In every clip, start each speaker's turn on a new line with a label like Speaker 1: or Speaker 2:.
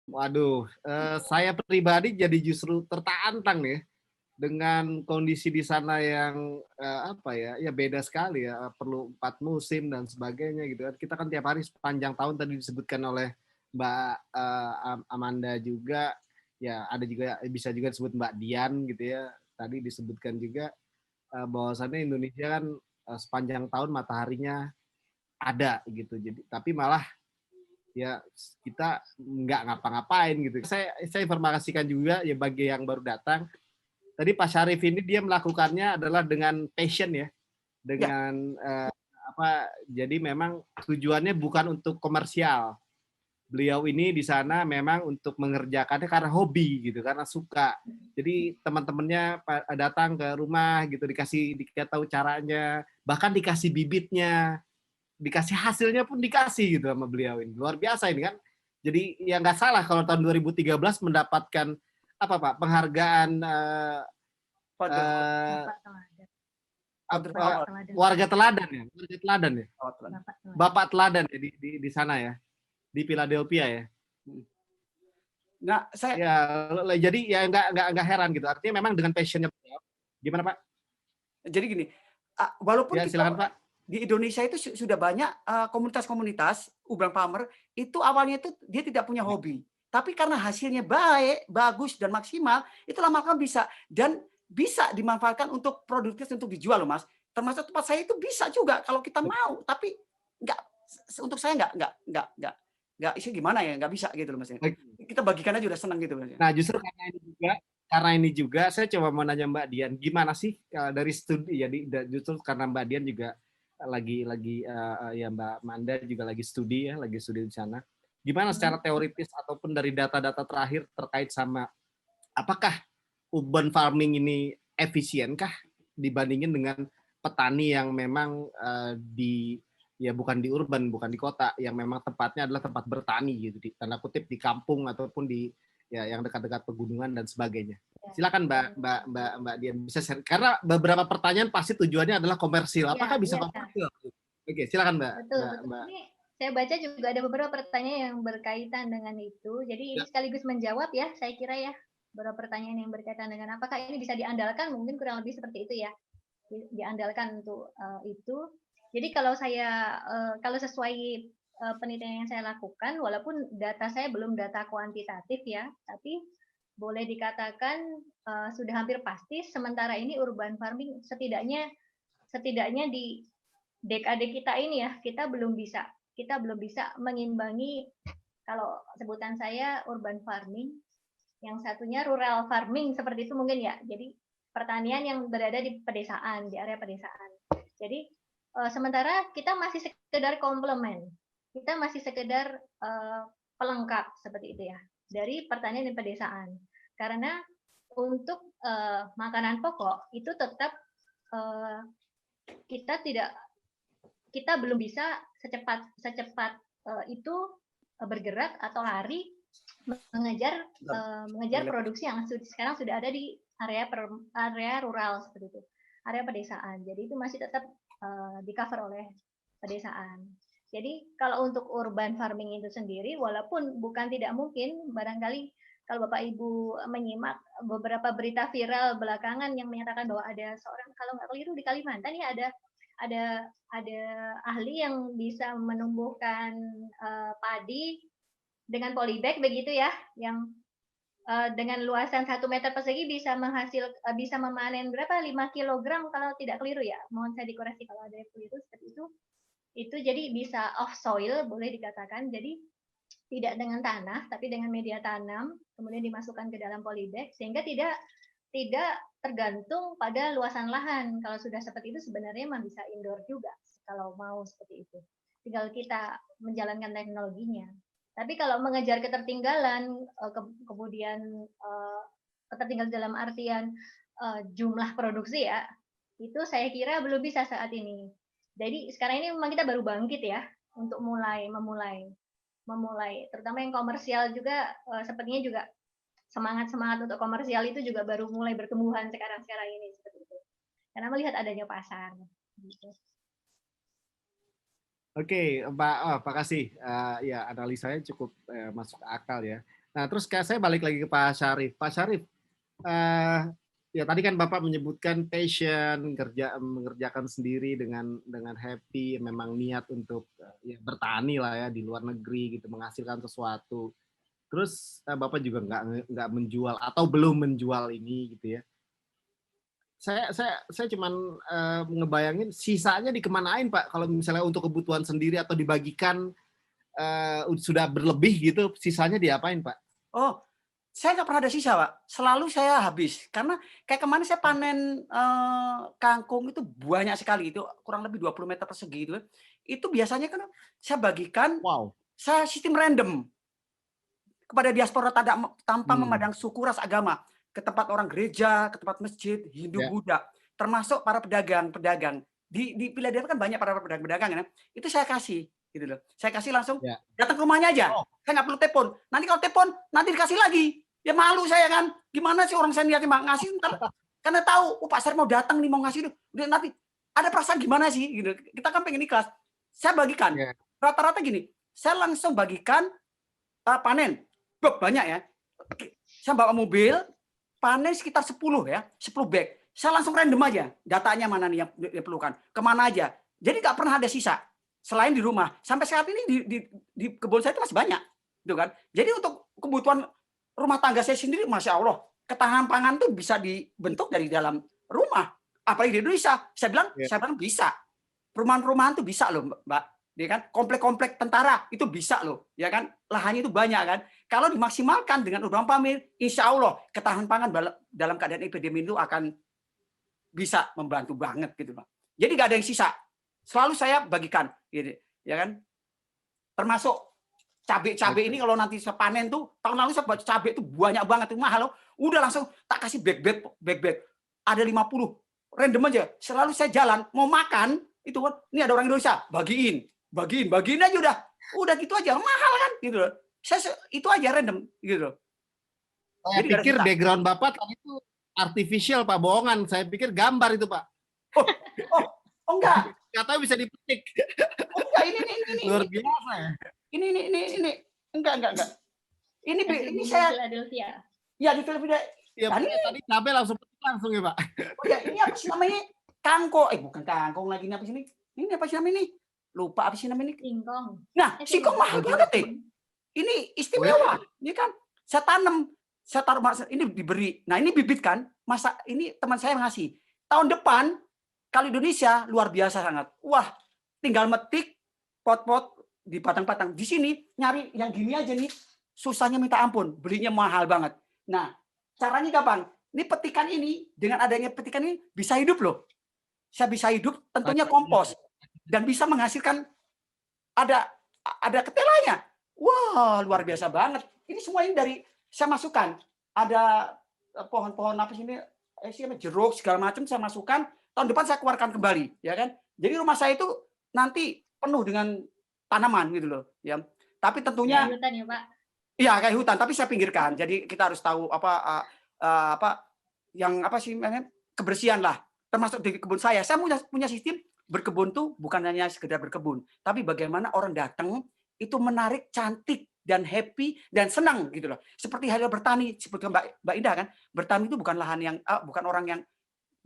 Speaker 1: Waduh, saya pribadi jadi justru tertantang nih dengan kondisi di sana yang apa ya, ya beda sekali ya, perlu 4 musim dan sebagainya gitu kan. Kita kan tiap hari sepanjang tahun tadi disebutkan oleh Mbak Amanda juga, ya ada juga bisa juga disebut Mbak Dian gitu ya. Tadi disebutkan juga bahwasannya Indonesia kan sepanjang tahun mataharinya ada gitu. Jadi tapi malah ya kita nggak ngapa-ngapain gitu. Saya informasikan juga ya bagi yang baru datang. Tadi Pak Syarif ini dia melakukannya adalah dengan passion ya,
Speaker 2: Ya,
Speaker 1: dengan apa? Jadi memang tujuannya bukan untuk komersial. Beliau ini di sana memang untuk mengerjakannya karena hobi gitu, karena suka. Jadi teman-temannya datang ke rumah gitu, dikasih tahu caranya, bahkan dikasih bibitnya, dikasih hasilnya pun dikasih gitu sama beliau ini. Luar biasa ini kan. Jadi ya nggak salah kalau tahun 2013 mendapatkan apa Pak penghargaan
Speaker 2: founder,
Speaker 1: eh,
Speaker 2: founder
Speaker 1: apa,
Speaker 2: power.
Speaker 1: warga teladan ya, warga teladan ya,
Speaker 2: Scotland.
Speaker 1: bapak teladan ya di sana ya, di Philadelphia ya.
Speaker 2: Nah, saya
Speaker 1: Ya, jadi ya nggak heran gitu. Artinya memang dengan passionnya beliau. Gimana Pak?
Speaker 2: jadi gini, walaupun
Speaker 1: Ya
Speaker 2: kita
Speaker 1: silakan Pak.
Speaker 2: di Indonesia itu sudah banyak komunitas-komunitas Ubang Pamer itu awalnya itu dia tidak punya
Speaker 1: Ya,
Speaker 2: hobi, tapi karena hasilnya baik, bagus dan maksimal, itu lama-lama bisa dan bisa dimanfaatkan untuk produktif untuk dijual loh Mas. Termasuk tempat saya itu bisa juga kalau kita mau, tapi nggak untuk saya nggak isi gimana ya, nggak bisa gitu loh Mas ya.
Speaker 1: baik.
Speaker 2: Kita bagikan aja udah senang gitu Mas ya.
Speaker 1: Nah, justru karena ini juga saya coba mau nanya Mbak Dian, gimana sih dari studi jadi justru karena Mbak Dian juga lagi ya Mbak Manda juga lagi studi ya, lagi studi di sana. Gimana secara teoritis ataupun dari data-data terakhir terkait sama apakah urban farming ini efisienkah dibandingin dengan petani yang memang di ya bukan di urban, bukan di kota, yang memang tempatnya adalah tempat bertani gitu, di tanda kutip di kampung ataupun di ya yang dekat-dekat pegunungan dan sebagainya. Silakan Mbak Dian bisa share karena beberapa pertanyaan pasti tujuannya adalah komersil.
Speaker 3: Iya,
Speaker 1: Apakah bisa
Speaker 3: iya,
Speaker 1: komersil? Oke, silakan
Speaker 3: betul, betul. Ini saya baca juga ada beberapa pertanyaan yang berkaitan dengan itu. Jadi ini
Speaker 1: Ya,
Speaker 3: sekaligus menjawab ya, saya kira ya. Beberapa pertanyaan yang berkaitan dengan apakah ini bisa diandalkan, mungkin kurang lebih seperti itu ya. Diandalkan untuk itu. Jadi kalau sesuai penelitian yang saya lakukan, walaupun data saya belum data kuantitatif ya, tapi boleh dikatakan sudah hampir pasti sementara ini urban farming setidaknya di dekade kita ini ya, kita belum bisa mengimbangi kalau sebutan saya urban farming, yang satunya rural farming seperti itu mungkin ya. Jadi pertanian yang berada di pedesaan, di area pedesaan. Jadi sementara kita masih sekedar komplement, kita masih sekedar pelengkap seperti itu ya dari pertanian di pedesaan. Karena untuk makanan pokok itu tetap uh, kita tidak kita belum bisa secepat itu bergerak atau lari mengejar produksi yang sekarang sudah ada di area rural seperti itu, area pedesaan. Jadi itu masih tetap di cover oleh pedesaan. Jadi kalau untuk urban farming itu sendiri, walaupun bukan tidak mungkin, barangkali kalau Bapak Ibu menyimak beberapa berita viral belakangan yang menyatakan bahwa ada seorang, kalau nggak keliru di Kalimantan ya, ada ahli yang bisa menumbuhkan padi dengan polybag begitu ya, yang dengan luasan 1 meter persegi bisa memanen berapa 5 kilogram kalau tidak keliru ya. Mohon saya dikoreksi kalau ada yang keliru seperti itu. Itu jadi bisa off soil boleh dikatakan. Jadi tidak dengan tanah tapi dengan media tanam kemudian dimasukkan ke dalam polybag sehingga tidak tergantung pada luasan lahan. Kalau sudah seperti itu sebenarnya memang bisa indoor juga kalau mau seperti itu. Tinggal kita menjalankan teknologinya. Tapi kalau mengejar ketertinggalan, kemudian ketertinggalan dalam artian jumlah produksi ya, itu saya kira belum bisa saat ini. Jadi sekarang ini memang kita baru bangkit ya untuk memulai, terutama yang komersial juga sepertinya juga semangat untuk komersial itu juga baru mulai bertumbuhan sekarang ini seperti itu. Karena melihat adanya pasar. Gitu.
Speaker 1: Oke, Mbak, Pak kasih ya analisanya cukup masuk akal ya. Nah, terus kayak saya balik lagi ke Pak Syarif. Pak Syarif, ya tadi kan Bapak menyebutkan passion, mengerjakan sendiri dengan happy, memang niat untuk ya, bertani lah ya di luar negeri gitu, menghasilkan sesuatu. Terus Bapak juga nggak menjual atau belum menjual ini gitu ya. Saya cuman ngebayangin sisanya dikemanain Pak kalau misalnya untuk kebutuhan sendiri atau dibagikan sudah berlebih gitu, sisanya diapain Pak?
Speaker 2: Oh, saya nggak pernah ada sisa, Pak. Selalu saya habis. Karena kayak kemarin saya panen kangkung itu banyak sekali. Itu kurang lebih 20 meter persegi itu. Itu biasanya kan saya bagikan,
Speaker 1: Wow.
Speaker 2: saya sistem random kepada diaspora tanpa memandang suku, ras, agama. Ke tempat orang gereja, ke tempat masjid, Hindu,
Speaker 1: Ya.
Speaker 2: Buddha. Termasuk para pedagang-pedagang. Di Philadelphia kan banyak para pedagang-pedagang ya. Itu saya kasih. Gitu loh. Saya kasih langsung,
Speaker 1: Ya.
Speaker 2: datang ke rumahnya aja.
Speaker 1: Oh.
Speaker 2: Saya nggak perlu telepon. Nanti kalau telepon, nanti dikasih lagi. Ya malu saya kan. Gimana sih orang saya niatnya ngasih ntar. Karena tahu, Pak Sar mau datang nih, mau ngasih. Udah nanti ada perasaan gimana sih? Gitu. Kita kan pengen ikhlas. Saya bagikan.
Speaker 1: Ya.
Speaker 2: Rata-rata gini, saya langsung bagikan panen. Banyak ya. Saya bawa mobil, panen sekitar 10 ya. 10 bag. Saya langsung random aja. Datanya mana nih yang diperlukan. Kemana aja. Jadi nggak pernah ada sisa. Selain di rumah. Sampai saat ini di kebun saya itu masih banyak. Gitu kan. Jadi untuk kebutuhan rumah tangga saya sendiri, Masya Allah, ketahanan pangan tuh bisa dibentuk dari dalam rumah. Apalagi di Indonesia. Saya bilang bisa. Perumahan-perumahan tuh bisa loh, Mbak. Ya kan? Komplek-komplek tentara itu bisa loh. Ya kan? Lahannya itu banyak kan. Kalau dimaksimalkan dengan urban farming, insya Allah ketahanan pangan dalam keadaan epidemi itu akan bisa membantu banget gitu, Pak. Jadi nggak ada yang sisa. Selalu saya bagikan, gitu, ya kan? Termasuk cabai ini kalau nanti saya panen tuh, tahun lalu saya baca cabai itu banyak banget, itu mahal loh. Udah langsung tak kasih bag. Ada 50. Random aja. Selalu saya jalan mau makan, itu kan, ini ada orang Indonesia, bagiin aja udah. Udah gitu aja, mahal kan gitu loh. Saya itu aja random gitu loh.
Speaker 1: Saya pikir background Bapak tadi itu artificial Pak, bohongan. Saya pikir gambar itu Pak.
Speaker 2: Oh enggak.
Speaker 1: Katanya bisa dipetik.
Speaker 2: Oh enggak, ini.
Speaker 1: Luar biasa ya.
Speaker 2: Ini. Enggak. Ini saya.
Speaker 3: Philadelphia.
Speaker 2: Ya di Philadelphia.
Speaker 1: Ya, tadi cabai langsung ya Pak.
Speaker 2: Oh ya, ini apa sih namanya? Kangkung. Bukan kangkung lagi, ini apa sih ini? Ini apa sih namanya ini? Lupa apa sih namanya ini?
Speaker 3: Singkong.
Speaker 2: Nah, singkong mahal banget deh. Ini istimewa. Ini kan saya tanam, saya taruh, ini diberi. Nah, ini bibit kan? Masa ini teman saya ngasih. Tahun depan kalau Indonesia luar biasa sangat. Wah, tinggal metik pot-pot di patang-patang. Di sini nyari yang gini aja nih, susahnya minta ampun. Belinya mahal banget. Nah, caranya kapan? Ini petikan ini, dengan adanya petikan ini bisa hidup loh. Saya bisa hidup, tentunya kompos. Dan bisa menghasilkan ada ketelanya. Wah, luar biasa banget. Ini semua ini dari saya masukkan. Ada pohon-pohon apa sih ini? Jeruk segala macam saya masukkan. Tahun depan saya keluarkan kembali, ya kan? Jadi rumah saya itu nanti penuh dengan tanaman gitu loh, ya. Tapi tentunya
Speaker 3: kayak hutan ya, Pak.
Speaker 2: Iya, kayak hutan, tapi saya pinggirkan. Jadi kita harus tahu apa yang apa sih kebersihan lah. Termasuk di kebun saya. Saya punya sistem berkebun tuh bukan hanya sekedar berkebun, tapi bagaimana orang datang itu menarik, cantik dan happy dan senang gitu loh. Seperti halnya bertani, seperti Mbak Indah kan, bertani itu bukan lahan yang bukan orang yang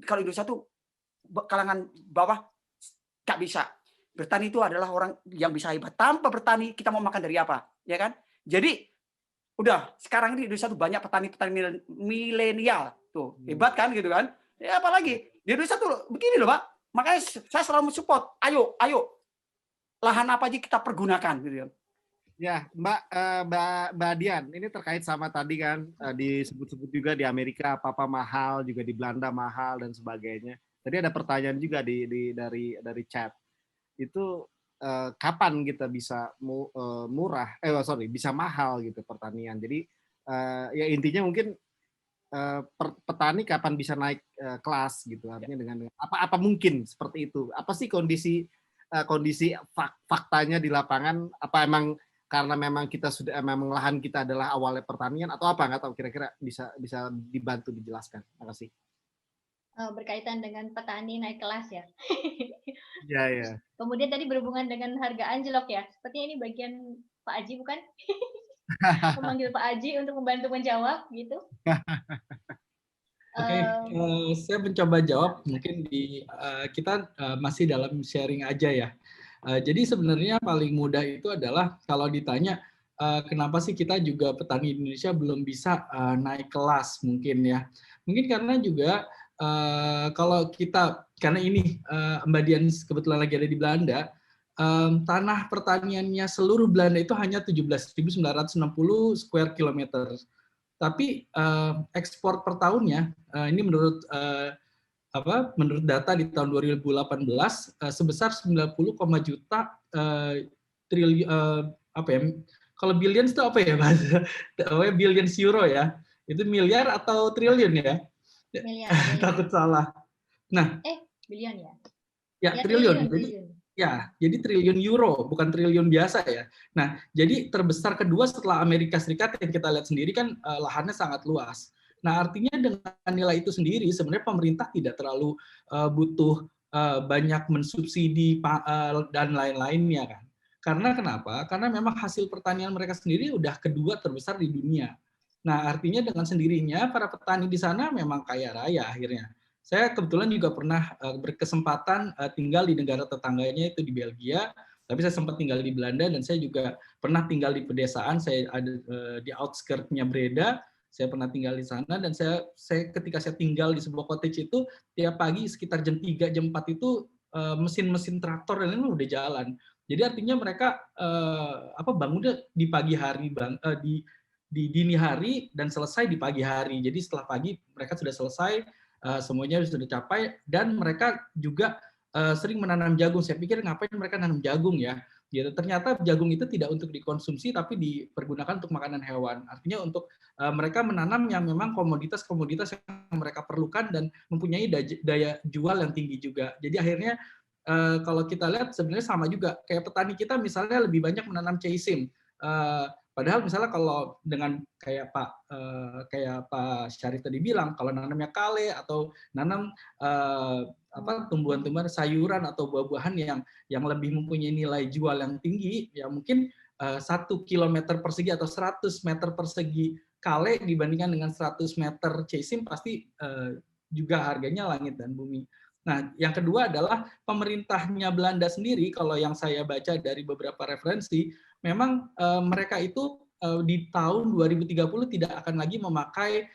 Speaker 2: kalau Indonesia tuh kalangan bawah nggak bisa. Bertani itu adalah orang yang bisa hebat. Tanpa bertani kita mau makan dari apa, ya kan? Jadi udah sekarang ini di Indonesia tuh banyak petani-petani milenial tuh hebat kan gitu kan? Ya apalagi di Indonesia tuh begini loh Pak. Makanya saya selalu mensupport. Ayo, lahan apa aja kita pergunakan gitu ya.
Speaker 1: Ya, Mbak Dian, ini terkait sama tadi kan disebut-sebut juga di Amerika apa-apa mahal, juga di Belanda mahal dan sebagainya. Tadi ada pertanyaan juga dari chat. Itu kapan kita bisa bisa mahal gitu pertanian. Jadi ya intinya mungkin petani kapan bisa naik kelas gitu, artinya dengan apa mungkin seperti itu. Apa sih kondisi faktanya di lapangan? Apa emang karena memang kita sudah memang lahan kita adalah awalnya pertanian atau apa, nggak tahu, kira-kira bisa dibantu dijelaskan. Terima kasih.
Speaker 3: Berkaitan dengan petani naik kelas ya.
Speaker 1: Ya.
Speaker 3: Kemudian tadi berhubungan dengan harga anjlok ya. Sepertinya ini bagian Pak Aji bukan? memanggil Pak Aji untuk membantu menjawab gitu.
Speaker 4: Oke, saya mencoba jawab. Mungkin kita masih dalam sharing aja ya. Jadi sebenarnya paling mudah itu adalah kalau ditanya kenapa sih kita juga petani Indonesia belum bisa naik kelas mungkin ya. Mungkin karena juga kalau kita, karena ini Mbak Dian kebetulan lagi ada di Belanda, tanah pertaniannya seluruh Belanda itu hanya 17.960 square kilometer. Tapi ekspor per tahunnya ini menurut menurut data di tahun 2018 sebesar 90, juta triliun apa ya? Kalau billions itu apa ya bahasa? Billions euro ya. Itu miliar atau triliun ya?
Speaker 3: Miliar.
Speaker 4: Takut salah. Nah,
Speaker 3: Bilion ya.
Speaker 4: Ya, triliun. Jadi triliun euro, bukan triliun biasa ya. Nah, jadi terbesar kedua setelah Amerika Serikat yang kita lihat sendiri kan lahannya sangat luas. Nah, artinya dengan nilai itu sendiri sebenarnya pemerintah tidak terlalu butuh banyak mensubsidi dan lain-lainnya kan. Karena kenapa? Karena memang hasil pertanian mereka sendiri udah kedua terbesar di dunia. Nah, artinya dengan sendirinya para petani di sana memang kaya raya akhirnya. Saya kebetulan juga pernah berkesempatan tinggal di negara tetangganya itu di Belgia, tapi saya sempat tinggal di Belanda dan saya juga pernah tinggal di pedesaan. Saya ada di outskirt-nya Breda. Saya pernah tinggal di sana dan saya ketika saya tinggal di sebuah cottage itu tiap pagi sekitar jam 3 jam 4 itu mesin-mesin traktor dan lain udah jalan. Jadi artinya mereka bangunnya di pagi hari di dini hari dan selesai di pagi hari. Jadi setelah pagi mereka sudah selesai, semuanya sudah capai, dan mereka juga sering menanam jagung. Saya pikir ngapain mereka nanam jagung ya? Gitu. Ternyata jagung itu tidak untuk dikonsumsi tapi dipergunakan untuk makanan hewan. Artinya untuk mereka menanam yang memang komoditas-komoditas yang mereka perlukan dan mempunyai daya jual yang tinggi juga. Jadi akhirnya kalau kita lihat sebenarnya sama juga kayak petani kita misalnya lebih banyak menanam casein. Padahal misalnya kalau dengan kayak Pak Syarif tadi bilang, kalau nanamnya kale atau nanam tumbuhan-tumbuhan sayuran atau buah-buahan yang lebih mempunyai nilai jual yang tinggi, ya mungkin 1 kilometer persegi atau 100 meter persegi kale dibandingkan dengan 100 meter casein pasti juga harganya langit dan bumi. Nah, yang kedua adalah pemerintahnya Belanda sendiri, kalau yang saya baca dari beberapa referensi, memang mereka itu di tahun 2030 tidak akan lagi memakai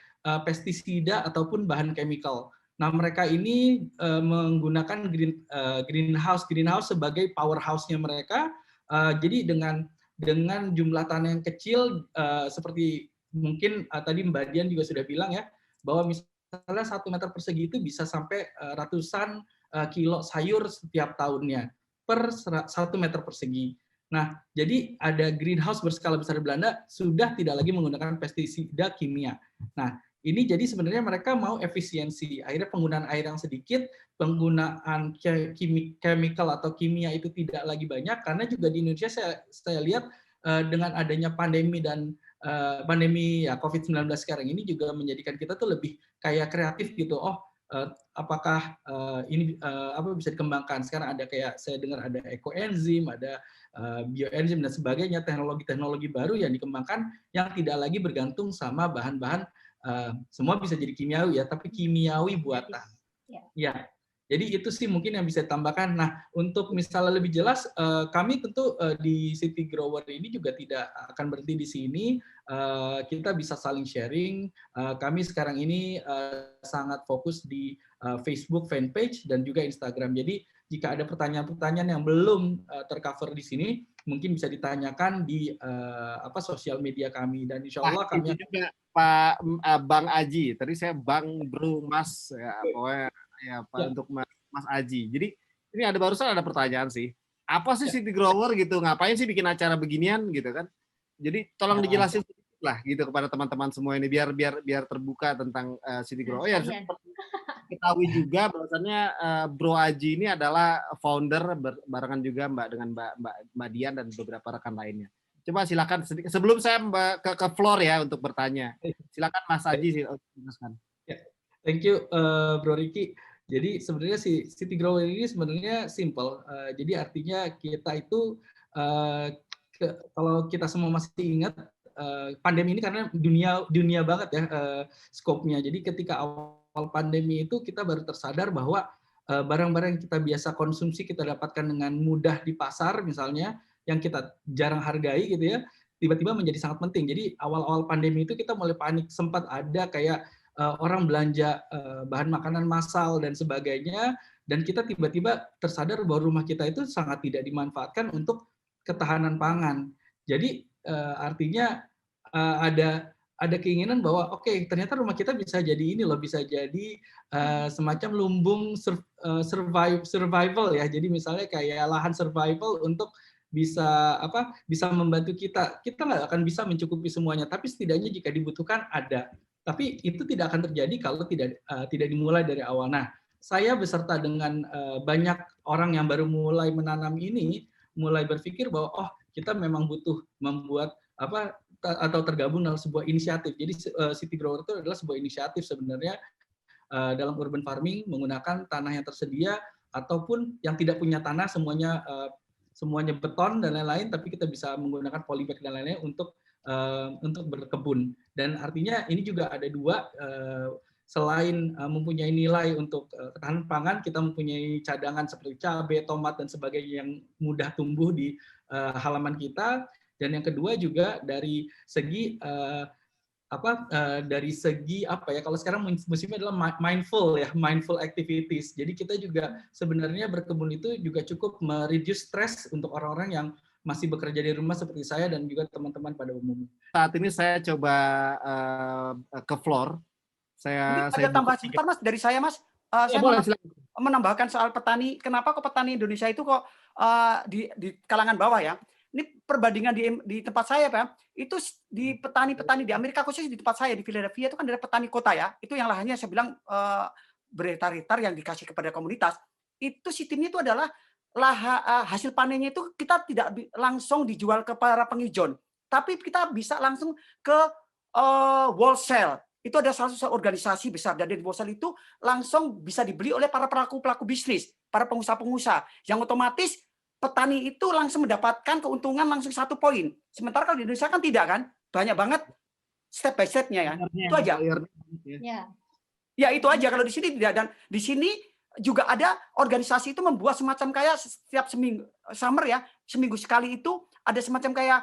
Speaker 4: pestisida ataupun bahan chemical. Nah, mereka ini menggunakan greenhouse sebagai powerhouse-nya mereka. Jadi dengan jumlah tanah yang kecil, seperti mungkin tadi Mbak Dian juga sudah bilang ya, bahwa misalnya 1 meter persegi itu bisa sampai ratusan kilo sayur setiap tahunnya per 1 meter persegi. Nah, jadi ada greenhouse berskala besar di Belanda sudah tidak lagi menggunakan pestisida kimia. Nah, ini jadi sebenarnya mereka mau efisiensi. Akhirnya penggunaan air yang sedikit, penggunaan chemical atau kimia itu tidak lagi banyak, karena juga di Indonesia saya lihat dengan adanya pandemi dan pandemi ya COVID-19 sekarang ini juga menjadikan kita tuh lebih kayak kreatif gitu. Apakah ini bisa dikembangkan? Sekarang ada kayak saya dengar ada ekoenzim, ada bioenzim dan sebagainya, teknologi-teknologi baru yang dikembangkan yang tidak lagi bergantung sama bahan-bahan semua bisa jadi kimiawi ya, tapi kimiawi buatan. Ya. Jadi itu sih mungkin yang bisa ditambahkan. Nah, untuk misalnya lebih jelas, kami tentu di City Grower ini juga tidak akan berhenti di sini. Kita bisa saling sharing. Kami sekarang ini sangat fokus di Facebook fanpage dan juga Instagram. Jadi jika ada pertanyaan-pertanyaan yang belum tercover di sini, mungkin bisa ditanyakan di sosial media kami. Dan insya Allah kami
Speaker 1: juga Pak Bang Aji. Tadi saya Bang Bro Mas ya, pokoknya ya Pak ya. Untuk Mas Aji. Jadi ini barusan ada pertanyaan sih. Apa sih City Grower gitu? Ngapain sih bikin acara beginian gitu kan? Jadi tolong dijelasin sedikit lah gitu kepada teman-teman semua ini biar terbuka tentang City Grower. Ya, ketahui juga bahwasannya Bro Aji ini adalah founder barengan juga Mbak Dian dan beberapa rekan lainnya. Coba silakan sedikit sebelum saya ke floor ya untuk bertanya. Silakan Mas Aji jelaskan.
Speaker 4: Thank you Bro Riki. Jadi sebenarnya si City Grower ini sebenarnya simple. Jadi artinya kita itu kalau kita semua masih ingat pandemi ini karena dunia banget ya skopnya. Jadi ketika awal pandemi itu kita baru tersadar bahwa barang-barang yang kita biasa konsumsi kita dapatkan dengan mudah di pasar misalnya, yang kita jarang hargai gitu ya, tiba-tiba menjadi sangat penting. Jadi awal-awal pandemi itu kita mulai panik, sempat ada kayak orang belanja bahan makanan massal dan sebagainya, dan kita tiba-tiba tersadar bahwa rumah kita itu sangat tidak dimanfaatkan untuk ketahanan pangan. Jadi artinya ada keinginan bahwa oke, ternyata rumah kita bisa jadi ini loh, bisa jadi semacam lumbung survival ya. Jadi misalnya kayak lahan survival untuk bisa membantu kita. Kita nggak akan bisa mencukupi semuanya, tapi setidaknya jika dibutuhkan ada. Tapi itu tidak akan terjadi kalau tidak dimulai dari awal. Nah, saya beserta dengan banyak orang yang baru mulai menanam ini, mulai berpikir bahwa oh, kita memang butuh membuat atau tergabung dalam sebuah inisiatif. Jadi City Grower itu adalah sebuah inisiatif sebenarnya dalam urban farming, menggunakan tanah yang tersedia ataupun yang tidak punya tanah, semuanya beton dan lain-lain, tapi kita bisa menggunakan polybag dan lain-lain untuk berkebun. Dan artinya ini juga ada dua, selain mempunyai nilai untuk ketahanan pangan, kita mempunyai cadangan seperti cabai, tomat dan sebagainya yang mudah tumbuh di halaman kita. Dan yang kedua juga dari segi kalau sekarang musimnya adalah mindful activities. Jadi kita juga sebenarnya berkebun itu juga cukup mereduce stress untuk orang-orang yang masih bekerja di rumah seperti saya dan juga teman-teman pada umumnya.
Speaker 1: Saat ini saya coba ke floor.
Speaker 2: Saya tambah sebentar Mas dari saya Mas. Saya boleh menambahkan soal petani. Kenapa kok petani Indonesia itu kok di kalangan bawah ya? Ini perbandingan di tempat saya Pak. Itu di petani-petani di Amerika, khususnya di tempat saya di Philadelphia itu kan ada petani kota ya. Itu yang lahannya saya bilang berhektar-hektar yang dikasih kepada komunitas. Itu sistemnya itu adalah hasil panennya itu kita tidak langsung dijual ke para pengijon, tapi kita bisa langsung ke wholesale. Itu ada salah satu organisasi besar, dan di wholesale itu langsung bisa dibeli oleh para pelaku bisnis, para pengusaha-pengusaha, yang otomatis petani itu langsung mendapatkan keuntungan langsung 1 poin. Sementara kalau di Indonesia kan tidak kan, banyak banget step by step-nya ya. Itu aja. Ya itu aja, kalau di sini tidak. Dan di sini juga ada organisasi itu membuat semacam kayak setiap seminggu, summer ya, seminggu sekali itu ada semacam kayak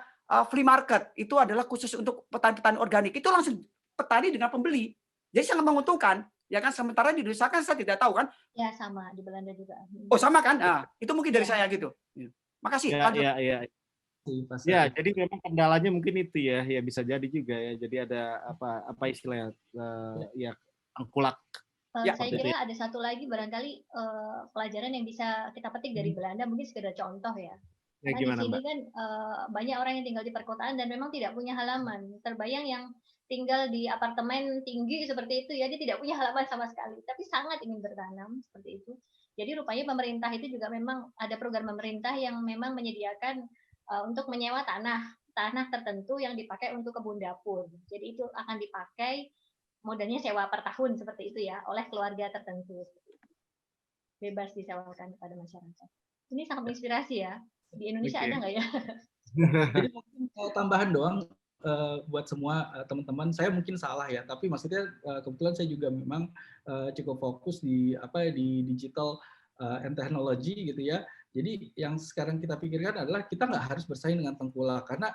Speaker 2: flea market. Itu adalah khusus untuk petani-petani organik. Itu langsung petani dengan pembeli. Jadi sangat menguntungkan. Ya kan, sementara di Indonesia kan saya tidak tahu kan.
Speaker 3: Ya sama, di Belanda juga.
Speaker 2: Oh sama kan? Nah, itu mungkin dari saya gitu. Makasih.
Speaker 1: Ya, jadi memang kendalanya mungkin itu ya bisa jadi juga ya. Jadi ada apa istilahnya ya angkulak.
Speaker 3: Saya kira ada satu lagi barangkali pelajaran yang bisa kita petik dari Belanda, mungkin sekedar contoh ya. Karena di sini kan banyak orang yang tinggal di perkotaan dan memang tidak punya halaman. Terbayang yang tinggal di apartemen tinggi seperti itu ya, dia tidak punya halaman sama sekali, tapi sangat ingin bertanam seperti itu. Jadi rupanya pemerintah itu juga memang ada program pemerintah yang memang menyediakan untuk menyewa tanah tertentu yang dipakai untuk kebun dapur. Jadi itu akan dipakai, modalnya sewa per tahun seperti itu ya, oleh keluarga tertentu. Bebas disewakan kepada masyarakat. Ini sangat menginspirasi ya. Di Indonesia ada nggak ya?
Speaker 4: Jadi mungkin tambahan doang buat semua teman-teman. Saya mungkin salah ya, tapi maksudnya kebetulan saya juga memang cukup fokus di digital and technology gitu ya. Jadi yang sekarang kita pikirkan adalah kita nggak harus bersaing dengan tengkulak, karena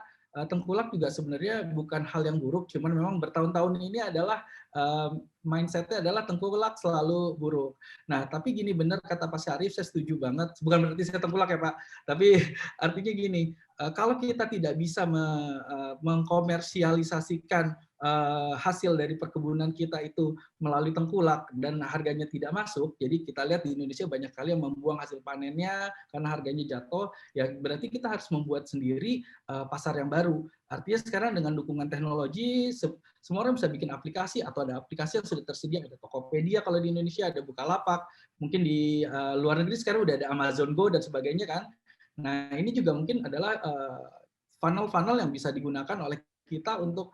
Speaker 4: tengkulak juga sebenarnya bukan hal yang buruk, cuman memang bertahun-tahun ini adalah mindset-nya adalah tengkulak selalu buruk. Nah, tapi gini, benar kata Pak Syarif, saya setuju banget. Bukan berarti saya tengkulak ya Pak, tapi artinya gini, kalau kita tidak bisa mengkomersialisasikan hasil dari perkebunan kita itu melalui tengkulak dan harganya tidak masuk, jadi kita lihat di Indonesia banyak kali yang membuang hasil panennya karena harganya jatuh, ya berarti kita harus membuat sendiri pasar yang baru. Artinya sekarang dengan dukungan teknologi, semua orang bisa bikin aplikasi, atau ada aplikasi yang sudah tersedia, ada Tokopedia kalau di Indonesia, ada Bukalapak, mungkin di luar negeri sekarang udah ada Amazon Go dan sebagainya kan. Nah ini juga mungkin adalah funnel-funnel yang bisa digunakan oleh kita untuk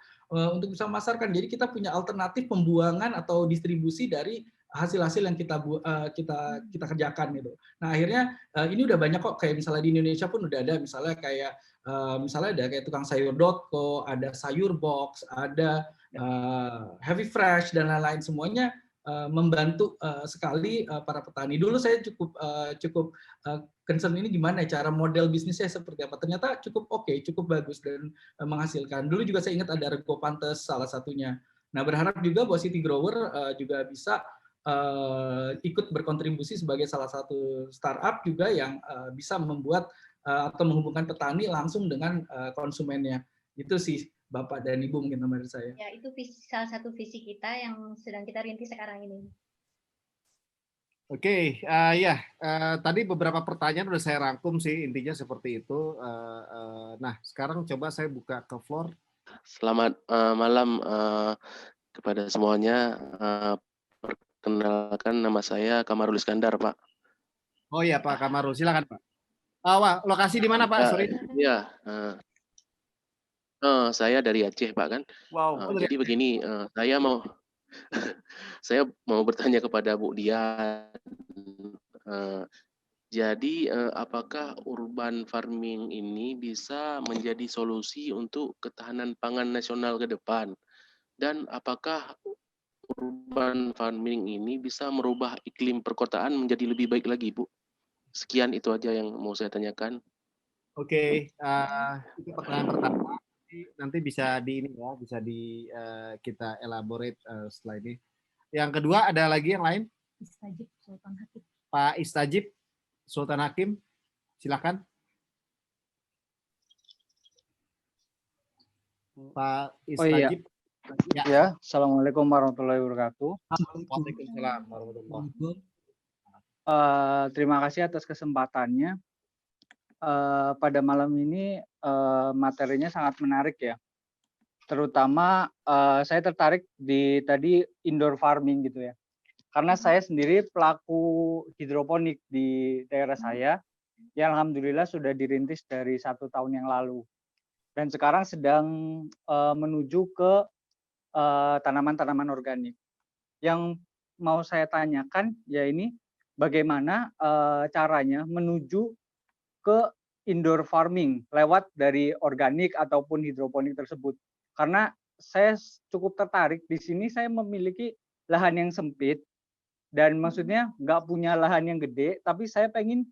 Speaker 4: bisa memasarkan. Jadi kita punya alternatif pembuangan atau distribusi dari hasil-hasil yang kita kerjakan gitu. Nah akhirnya ini udah banyak kok, kayak misalnya di Indonesia pun udah ada misalnya kayak ada kayak tukang sayur.co, ada sayur box, ada Heavy Fresh dan lain-lain, semuanya membantu sekali para petani. Dulu saya cukup concern ini gimana cara model bisnisnya seperti apa. Ternyata cukup oke, cukup bagus dan menghasilkan. Dulu juga saya ingat ada Rego Pantes salah satunya. Nah berharap juga bahwa City Grower juga bisa ikut berkontribusi sebagai salah satu startup juga yang bisa membuat atau menghubungkan petani langsung dengan konsumennya. Itu sih Bapak dan Ibu mungkin dari saya.
Speaker 3: Ya, itu salah satu visi kita yang sedang kita rintis sekarang ini.
Speaker 1: Oke, tadi beberapa pertanyaan udah saya rangkum sih, intinya seperti itu. Nah, sekarang coba saya buka ke floor.
Speaker 5: Selamat malam kepada semuanya. Perkenalkan, nama saya Kamarul Iskandar, Pak.
Speaker 1: Oh iya Pak Kamarul, silakan Pak. Wah, lokasi di mana Pak? Sorry.
Speaker 5: Iya, saya dari Aceh Pak kan.
Speaker 2: Wow.
Speaker 5: Jadi begini, saya mau bertanya kepada Bu Dian. Jadi apakah urban farming ini bisa menjadi solusi untuk ketahanan pangan nasional ke depan? Dan apakah urban farming ini bisa merubah iklim perkotaan menjadi lebih baik lagi, Bu? Sekian, itu aja yang mau saya tanyakan.
Speaker 1: Oke, itu pertanyaan pertama. Nanti bisa kita elaborate setelah ini. Yang kedua, ada lagi yang lain?
Speaker 3: Istajib Sultan Hakim.
Speaker 1: Pak Istajib Sultan Hakim, silakan. Pak Istajib.
Speaker 6: Ya, Assalamualaikum warahmatullahi wabarakatuh.
Speaker 1: Waalaikumsalam warahmatullahi
Speaker 6: wabarakatuh. Terima kasih atas kesempatannya. Pada malam ini materinya sangat menarik ya. Terutama saya tertarik di tadi indoor farming gitu ya. Karena saya sendiri pelaku hidroponik di daerah saya, yang alhamdulillah sudah dirintis dari 1 tahun yang lalu. Dan sekarang sedang menuju ke tanaman-tanaman organik. Yang mau saya tanyakan ya ini bagaimana caranya menuju ke indoor farming lewat dari organik ataupun hidroponik tersebut. Karena saya cukup tertarik di sini, saya memiliki lahan yang sempit dan maksudnya nggak punya lahan yang gede, tapi saya pengen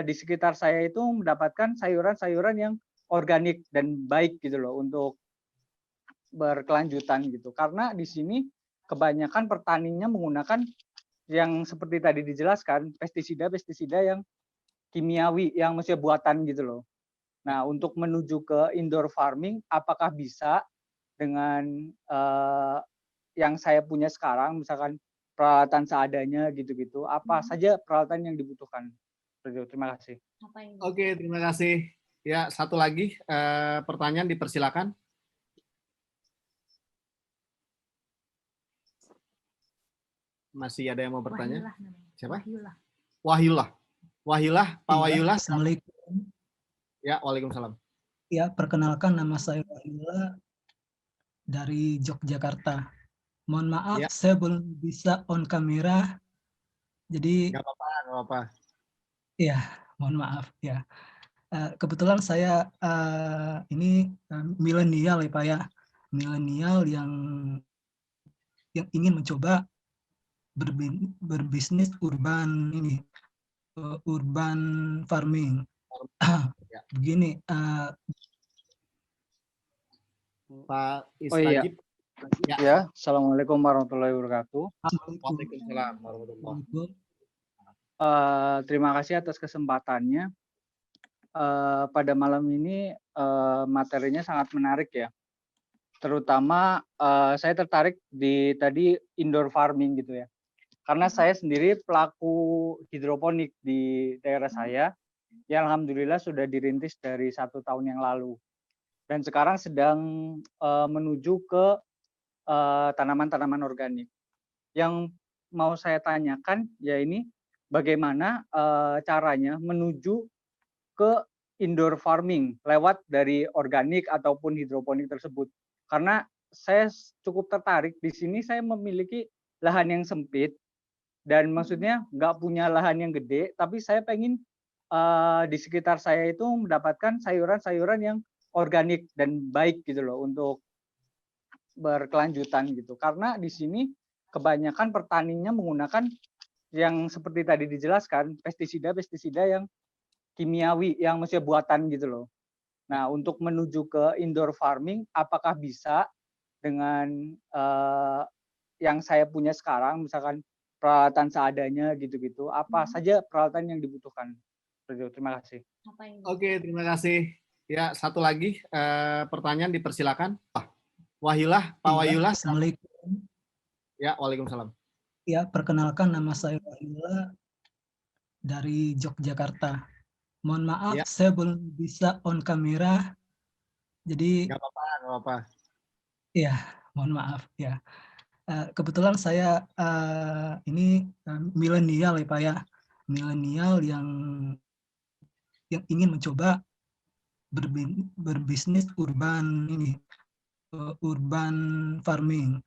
Speaker 6: di sekitar saya itu mendapatkan sayuran-sayuran yang organik dan baik gitu loh untuk berkelanjutan gitu. Karena di sini kebanyakan petaninya menggunakan yang seperti tadi dijelaskan pestisida yang kimiawi yang mesti buatan gitu loh. Nah, untuk menuju ke indoor farming apakah bisa dengan yang saya punya sekarang, misalkan peralatan seadanya gitu-gitu, apa saja peralatan yang dibutuhkan? Terima kasih.
Speaker 1: Oke, terima kasih. Ya, satu lagi pertanyaan dipersilakan. Masih ada yang mau bertanya? Siapa? Wahyulah, Pak Wahyulah.
Speaker 7: Assalamualaikum.
Speaker 1: Ya, waalaikumsalam.
Speaker 7: Ya, perkenalkan nama saya Wahyulah dari Yogyakarta. Mohon maaf,
Speaker 1: ya,
Speaker 7: saya belum bisa on kamera. Jadi
Speaker 1: nggak apa-apa.
Speaker 7: Ya, mohon maaf ya. Kebetulan saya ini milenial ya Pak ya. Milenial yang ingin mencoba berbisnis urban farming. Begini,
Speaker 1: Pak Istajib.
Speaker 6: Ya, Assalamualaikum warahmatullahi wabarakatuh.
Speaker 1: Waalaikumsalam warahmatullahi
Speaker 6: wabarakatuh. Terima kasih atas kesempatannya. Pada malam ini materinya sangat menarik ya. Terutama saya tertarik di tadi indoor farming gitu ya. Karena saya sendiri pelaku hidroponik di daerah saya, yang alhamdulillah sudah dirintis dari 1 tahun yang lalu. Dan sekarang sedang menuju ke tanaman-tanaman organik. Yang mau saya tanyakan ya ini bagaimana caranya menuju ke indoor farming lewat dari organik ataupun hidroponik tersebut. Karena saya cukup tertarik di sini, saya memiliki lahan yang sempit dan maksudnya nggak punya lahan yang gede, tapi saya pengen di sekitar saya itu mendapatkan sayuran-sayuran yang organik dan baik gitu loh untuk berkelanjutan gitu. Karena di sini kebanyakan petaninya menggunakan yang seperti tadi dijelaskan pestisida yang kimiawi yang maksudnya buatan gitu loh. Nah, untuk menuju ke indoor farming, apakah bisa dengan yang saya punya sekarang, misalkan peralatan seadanya gitu-gitu, apa saja peralatan yang dibutuhkan? Terima kasih.
Speaker 1: Oke, terima kasih. Ya, satu lagi pertanyaan dipersilakan. Wahilah, Pak
Speaker 7: Iya,
Speaker 1: Wahilah.
Speaker 7: Assalamualaikum.
Speaker 1: Ya, waalaikumsalam.
Speaker 7: Ya, perkenalkan nama saya Wahilah dari Yogyakarta. Mohon maaf,
Speaker 1: Ya.
Speaker 7: saya belum bisa on kamera. Jadi,
Speaker 1: Nggak apa-apa, nggak apa-apa.
Speaker 7: ya, mohon maaf ya. Kebetulan saya ini milenial ya Pak ya, milenial yang ingin mencoba berbisnis urban ini, urban farming.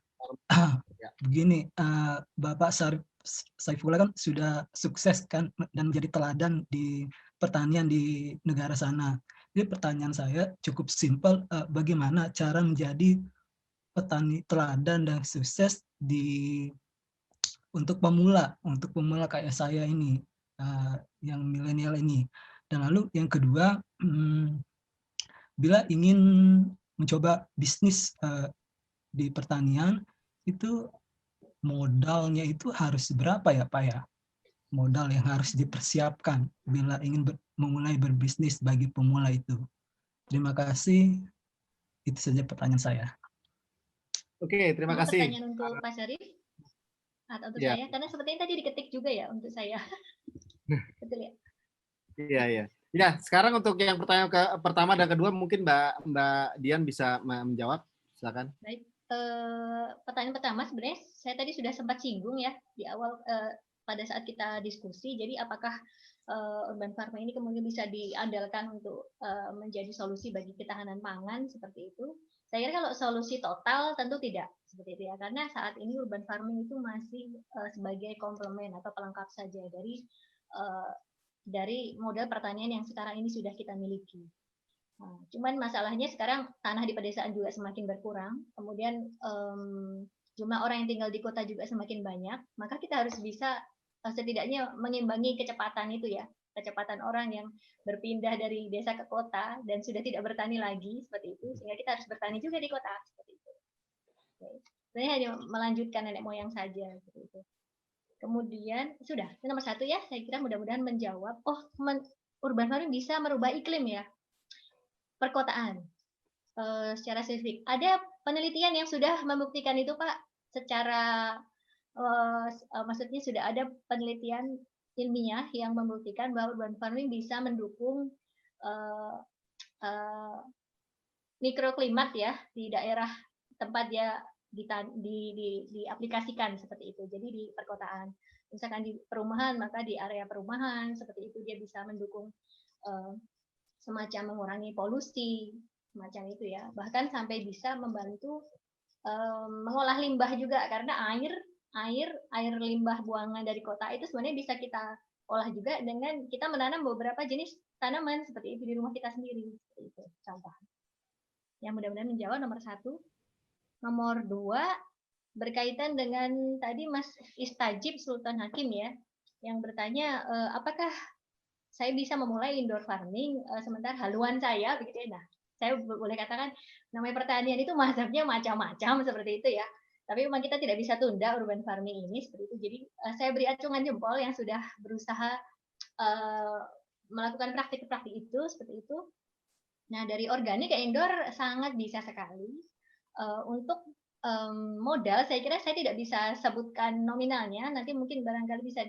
Speaker 7: Begini, Bapak Saifullah kan sudah sukses kan dan menjadi teladan di pertanian di negara sana. Jadi pertanyaan saya cukup simpel, bagaimana cara menjadi petani teladan dan sukses untuk pemula kayak saya ini, yang milenial ini. Dan lalu yang kedua, bila ingin mencoba bisnis di pertanian, itu modalnya itu harus berapa ya Pak ya? Modal yang harus dipersiapkan bila ingin memulai berbisnis bagi pemula itu. Terima kasih, itu saja pertanyaan saya.
Speaker 1: Oke, terima kasih.
Speaker 3: Pertanyaan untuk Pak Syarif atau untuk
Speaker 1: Ya.
Speaker 3: saya, karena sepertinya tadi diketik juga ya untuk saya. Betul ya?
Speaker 1: Iya, iya. Ya, sekarang untuk yang pertanyaan pertama dan kedua mungkin Mbak Dian bisa menjawab. Silakan.
Speaker 3: Baik. Pertanyaan pertama sebenarnya saya tadi sudah sempat singgung ya di awal pada saat kita diskusi. Jadi apakah urban farming ini kemudian bisa diandalkan untuk menjadi solusi bagi ketahanan pangan seperti itu? Saya kira kalau solusi total tentu tidak seperti itu ya, karena saat ini urban farming itu masih sebagai komplement atau pelengkap saja dari model pertanian yang sekarang ini sudah kita miliki. Nah, cuman masalahnya sekarang tanah di pedesaan juga semakin berkurang, kemudian jumlah orang yang tinggal di kota juga semakin banyak, maka kita harus bisa setidaknya mengimbangi kecepatan itu ya, kecepatan orang yang berpindah dari desa ke kota dan sudah tidak bertani lagi seperti itu, sehingga kita harus bertani juga di kota seperti itu. Sebenarnya hanya melanjutkan nenek moyang saja seperti itu. Kemudian sudah nomor satu ya, saya kira mudah-mudahan menjawab. Urban farming bisa merubah iklim ya, perkotaan secara spesifik. Ada penelitian yang sudah membuktikan itu Pak, secara maksudnya sudah ada penelitian ilmiah yang membuktikan bahwa urban farming bisa mendukung mikroklimat ya di daerah tempat dia diaplikasikan seperti itu. Jadi di perkotaan, misalkan di perumahan, maka di area perumahan seperti itu dia bisa mendukung semacam mengurangi polusi, semacam itu ya. Bahkan sampai bisa membantu mengolah limbah juga, karena air limbah buangan dari kota itu sebenarnya bisa kita olah juga dengan kita menanam beberapa jenis tanaman seperti itu di rumah kita sendiri. Seperti itu contoh. Yang mudah-mudahan menjawab nomor satu. Nomor dua, berkaitan dengan tadi Mas Istajib Sultan Hakim ya, yang bertanya apakah saya bisa memulai indoor farming sementara haluan saya begitu ya. Nah, saya boleh katakan namanya pertanian itu mazhabnya macam-macam seperti itu ya. Tapi memang kita tidak bisa tunda urban farming ini seperti itu. Jadi saya beri acungan jempol yang sudah berusaha melakukan praktik-praktik itu seperti itu. Nah, dari organik ke indoor sangat bisa sekali. Untuk modal, saya kira saya tidak bisa sebutkan nominalnya. Nanti mungkin barangkali bisa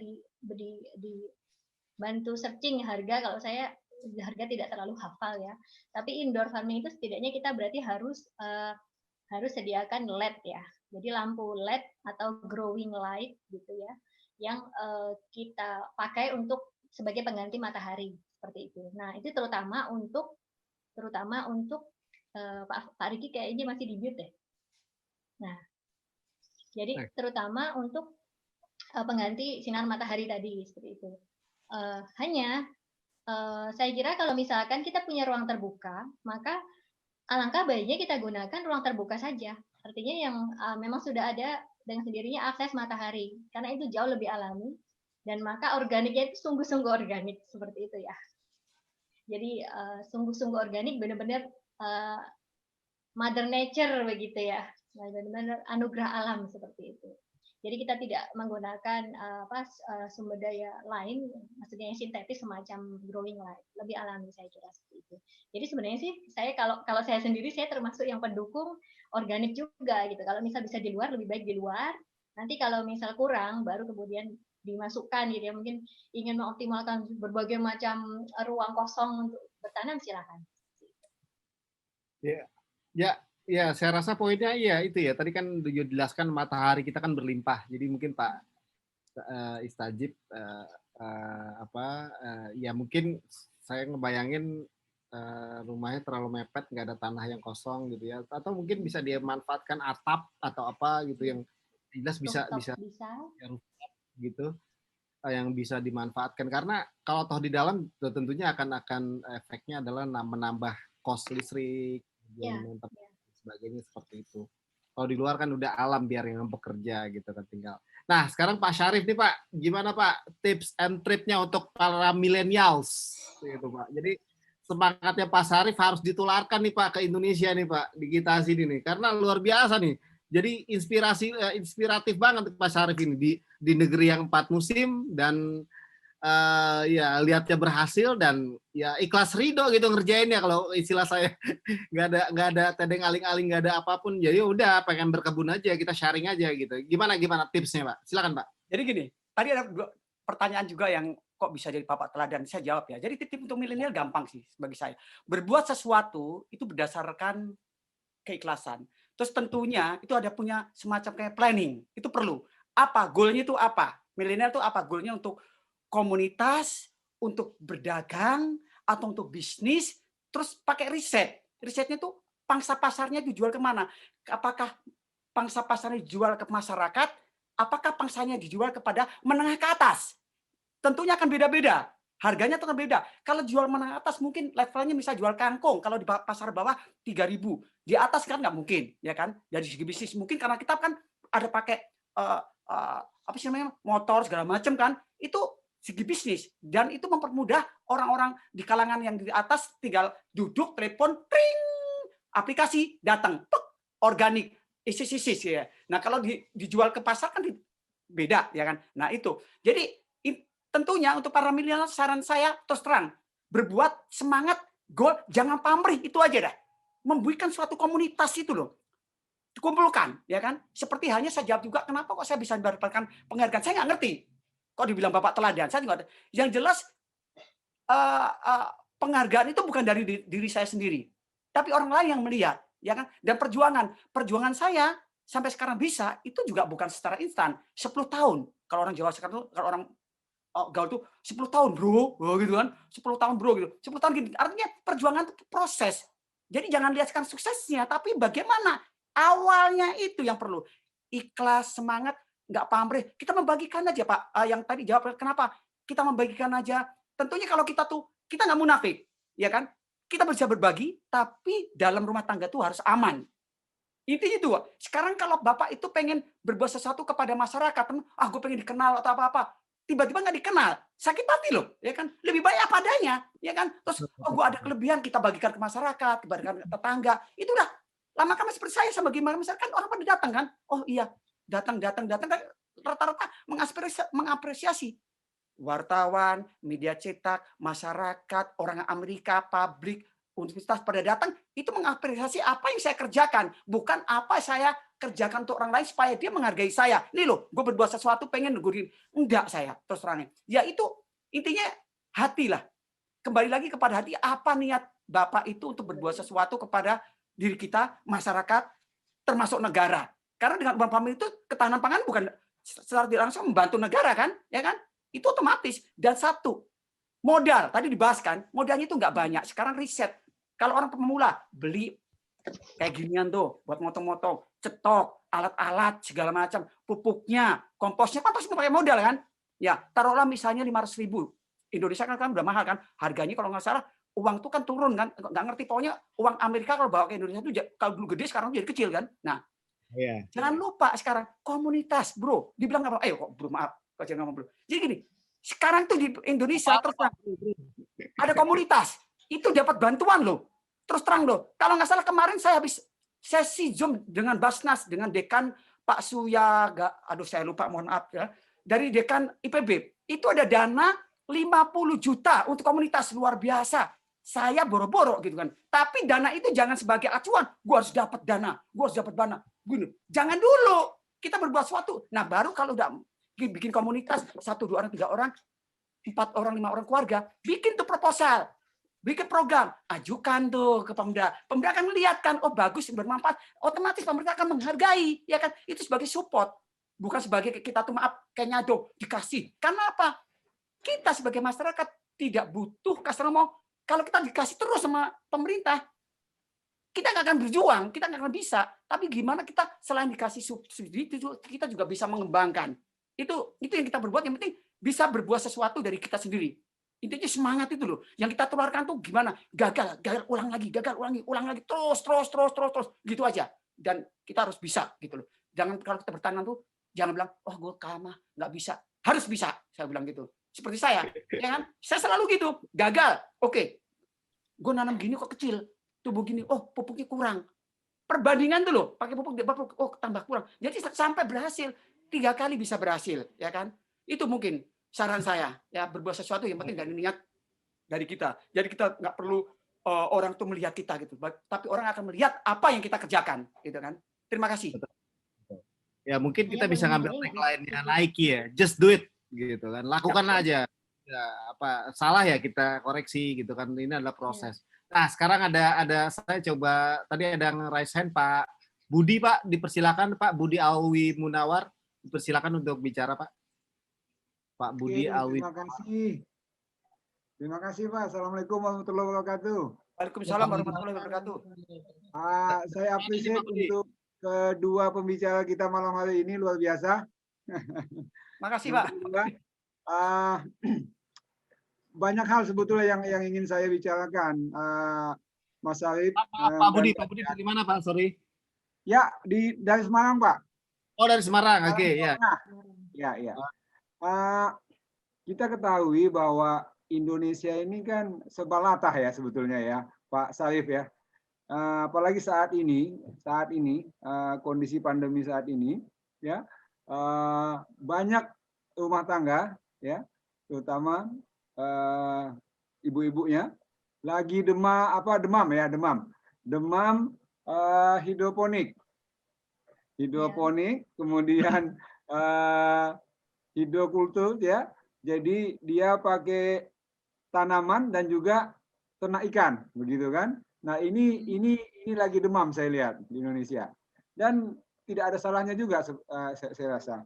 Speaker 3: dibantu searching harga. Kalau saya harga tidak terlalu hafal ya. Tapi indoor farming itu setidaknya kita berarti harus sediakan LED ya. Jadi lampu LED atau growing light gitu ya, yang kita pakai untuk sebagai pengganti matahari seperti itu. Nah itu terutama untuk Pak Riki kayaknya masih di mute deh. Nah Jadi terutama untuk pengganti sinar matahari tadi seperti itu. Hanya saya kira kalau misalkan kita punya ruang terbuka, maka alangkah baiknya kita gunakan ruang terbuka saja. Artinya yang memang sudah ada dengan sendirinya akses matahari, karena itu jauh lebih alami dan maka organiknya itu sungguh-sungguh organik seperti itu ya. Jadi sungguh-sungguh organik, benar-benar Mother Nature begitu ya, benar-benar anugerah alam seperti itu. Jadi kita tidak menggunakan sumber daya lain, maksudnya yang sintetis semacam growing light, lebih alami saya kira seperti itu. Jadi sebenarnya sih saya kalau saya sendiri saya termasuk yang pendukung organik juga gitu. Kalau misal bisa di luar lebih baik di luar. Nanti kalau misal kurang baru kemudian dimasukkan gitu ya. Mungkin ingin mengoptimalkan berbagai macam ruang kosong untuk bertanam silakan.
Speaker 1: Ya, saya rasa poinnya iya itu ya. Tadi kan dijelaskan matahari kita kan berlimpah. Jadi mungkin Pak Istajib ya mungkin saya ngebayangin rumahnya terlalu mepet, nggak ada tanah yang kosong gitu ya. Atau mungkin bisa dia manfaatkan atap atau apa gitu yang jelas bisa ya, rooftop gitu yang bisa dimanfaatkan. Karena kalau toh di dalam tentunya akan efeknya adalah menambah kos listrik, sebagainya seperti itu. Kalau di luar kan udah alam biar yang bekerja gitu kan tinggal. Nah sekarang Pak Syarif nih Pak, gimana Pak tips and triknya untuk para millennials gitu Pak. Jadi semangatnya Pak Syarif harus ditularkan nih Pak ke Indonesia nih Pak di kita sini nih karena luar biasa nih. Jadi inspiratif banget Pak Syarif ini di negeri yang 4 musim dan ya lihatnya berhasil dan ya ikhlas ridho gitu ngerjainnya kalau istilah saya nggak ada tedeng aling-aling nggak ada apapun jadi udah pengen berkebun aja kita sharing aja gitu gimana tipsnya Pak silakan Pak.
Speaker 2: Jadi gini tadi ada pertanyaan juga yang kok bisa jadi bapak teladan saya jawab ya. Jadi tip untuk milenial gampang sih bagi saya berbuat sesuatu itu berdasarkan keikhlasan terus tentunya itu ada punya semacam kayak planning itu perlu apa goalnya itu apa milenial itu apa goalnya untuk komunitas, untuk berdagang, atau untuk bisnis, terus pakai riset. Risetnya tuh pangsa pasarnya dijual kemana? Apakah pangsa pasarnya dijual ke masyarakat? Apakah pangsanya dijual kepada menengah ke atas? Tentunya akan beda-beda. Harganya akan beda. Kalau jual menengah atas mungkin levelnya bisa jual kangkung. Kalau di pasar bawah 3.000. Di atas kan nggak mungkin, ya kan? Dari segi bisnis mungkin karena kita kan ada pakai apa sih namanya motor segala macam kan? Itu segi bisnis dan itu mempermudah orang-orang di kalangan yang di atas tinggal duduk telepon tring aplikasi datang organik isi ya. Nah kalau dijual ke pasar kan beda ya kan. Nah itu jadi tentunya untuk para milenial saran saya terus terang berbuat semangat goal jangan pamrih itu aja dah membuatkan suatu komunitas itu loh dikumpulkan ya kan seperti halnya saya jawab juga kenapa kok saya bisa mendapatkan penghargaan saya nggak ngerti. Kok dibilang bapak teladan? Saya juga yang jelas penghargaan itu bukan dari diri saya sendiri, tapi orang lain yang melihat, ya kan? Dan perjuangan saya sampai sekarang bisa itu juga bukan secara instan. 10 tahun. Kalau orang Jawa sekarang tuh, kalau orang gaul tuh 10 tahun bro, gitu kan? 10 tahun bro gitu. 10 tahun gini. Artinya perjuangan itu proses. Jadi jangan lihatkan suksesnya, tapi bagaimana awalnya itu yang perlu ikhlas, semangat. Nggak pamrih, kita membagikan aja Pak. Yang tadi jawab kenapa kita membagikan aja. Tentunya kalau kita nggak munafik, ya kan? Kita bisa berbagi, tapi dalam rumah tangga tuh harus aman. Intinya itu. Sekarang kalau Bapak itu pengen berbuat sesuatu kepada masyarakat, gue pengen dikenal atau apa-apa, tiba-tiba nggak dikenal, sakit hati loh, ya kan? Lebih baik apa adanya, ya kan? Terus gue ada kelebihan kita bagikan ke masyarakat, bagikan ke tetangga, itu udah lama-lama seperti saya sama gimana misalkan orang pada datang kan, oh iya. Datang rata-rata mengapresiasi wartawan, media cetak, masyarakat, orang Amerika, publik, universitas pada datang itu mengapresiasi apa yang saya kerjakan, bukan apa saya kerjakan untuk orang lain supaya dia menghargai saya. Ini loh, gue berbuat sesuatu pengen negurin. Enggak saya, terus terangnya. Ya itu intinya hati lah. Kembali lagi kepada hati, apa niat Bapak itu untuk berbuat sesuatu kepada diri kita, masyarakat, termasuk negara. Karena dengan urban farming itu ketahanan pangan bukan secara tidak langsung membantu negara kan, ya kan? Itu otomatis. Dan satu, modal. Tadi dibahas kan, modalnya itu nggak banyak. Sekarang riset. Kalau orang pemula beli kayak ginian tuh buat motong-motong, cetok, alat-alat segala macam, pupuknya, komposnya kan pasti pakai modal kan? Ya, taruhlah misalnya 500.000. Indonesia kan udah mahal kan? Harganya kalau nggak salah uang itu kan turun kan? Nggak ngerti, pokoknya uang Amerika kalau bawa ke Indonesia itu kalau dulu gede sekarang jadi kecil kan? Nah, jangan lupa sekarang komunitas, bro. Dibilang apa? Kok bro, maaf, kok jangan ngomong bro. Jadi gini, sekarang tuh di Indonesia terus ada komunitas itu dapat bantuan loh. Terus terang loh. Kalau nggak salah kemarin saya habis sesi Zoom dengan Basnas, dengan dekan Pak Suya, aduh saya lupa, mohon maaf ya, dari dekan IPB. Itu ada dana 50 juta untuk komunitas, luar biasa. Saya boro-boro gitu kan. Tapi dana itu jangan sebagai acuan, gua harus dapat dana, gua harus dapat dana. Gini, jangan dulu. Kita berbuat sesuatu. Nah, baru kalau udah bikin komunitas 1, 2 orang, 3 orang, 4 orang, 5 orang keluarga, bikin tuh proposal. Bikin program, ajukan tuh ke Pemda. Pemda akan melihat kan, oh bagus, bermanfaat. Otomatis pemerintah akan menghargai, ya kan? Itu sebagai support, bukan sebagai kita tuh maaf kayak nyado dikasih. Karena apa? Kita sebagai masyarakat tidak butuh customer. Kalau kita dikasih terus sama pemerintah, kita nggak akan berjuang, kita nggak akan bisa. Tapi gimana kita selain dikasih subsidi, kita juga bisa mengembangkan. Itu yang kita berbuat. Yang penting bisa berbuat sesuatu dari kita sendiri. Intinya semangat itu loh. Yang kita tularkan tuh gimana? Gagal, ulang lagi, ulang lagi, terus, gitu aja. Dan kita harus bisa gitu loh. Jangan kalau kita bertandang tuh, jangan bilang, oh gue kalah, nggak bisa. Harus bisa, saya bilang gitu. Seperti saya, ya kan? Saya selalu gitu. Gagal, oke. Gue nanam gini kok kecil, tubuh gini, oh pupuknya kurang. Perbandingan tuh loh, pakai pupuk, oh tambah kurang. Jadi sampai berhasil, 3 kali bisa berhasil, ya kan? Itu mungkin saran saya, ya berbuat sesuatu yang penting dari niat dari kita. Jadi kita nggak perlu orang tuh melihat kita gitu, tapi orang akan melihat apa yang kita kerjakan, gitu kan? Terima kasih.
Speaker 1: Ya mungkin kita bisa ngambil tagline-nya Nike ya, just do it, gitu kan? Lakukan aja. Ya, apa salah ya kita koreksi gitu kan? Ini adalah proses. Nah sekarang ada saya coba tadi ada yang raise hand Pak Budi, Pak, dipersilakan Pak Budi Alwi Munawar, dipersilakan untuk bicara Pak. Pak Budi Alwi.
Speaker 8: Terima kasih Pak. Assalamualaikum warahmatullahi wabarakatuh.
Speaker 2: Waalaikumsalam warahmatullahi wabarakatuh.
Speaker 8: Saya appreciate untuk kedua pembicara kita malam hari ini, luar biasa.
Speaker 2: Makasih Pak.
Speaker 8: Banyak hal sebetulnya yang ingin saya bicarakan, Mas Arif.
Speaker 1: Pak Budi dari mana Pak? Sorry.
Speaker 8: Ya, dari Semarang Pak.
Speaker 1: Oh dari Semarang, oke ya.
Speaker 8: Ya. Kita ketahui bahwa Indonesia ini kan serba latah ya sebetulnya ya, Pak Sarif ya. Apalagi saat ini kondisi pandemi saat ini ya, banyak rumah tangga ya, terutama ibu-ibunya lagi demam hidroponik, kemudian hidrokultur ya. Jadi dia pakai tanaman dan juga ternak ikan, begitu kan? Nah, ini lagi demam saya lihat di Indonesia. Dan tidak ada salahnya juga saya rasa.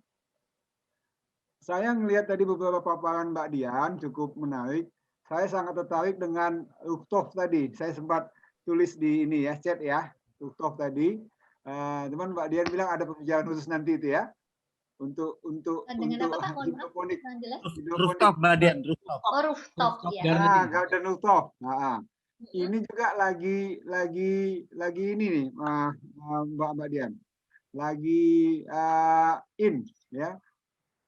Speaker 8: Saya melihat tadi beberapa paparan Mbak Dian cukup menarik. Saya sangat tertarik dengan rooftop tadi. Saya sempat tulis di ini ya, chat ya, rooftop tadi. Teman Mbak Dian bilang ada pembicaraan khusus nanti itu ya. Untuk hidroponik.
Speaker 1: Rooftop Mbak Dian, rooftop.
Speaker 3: Oh, rooftop ya.
Speaker 8: Garden rooftop. Ini juga lagi ini nih Mbak Dian. Lagi in ya.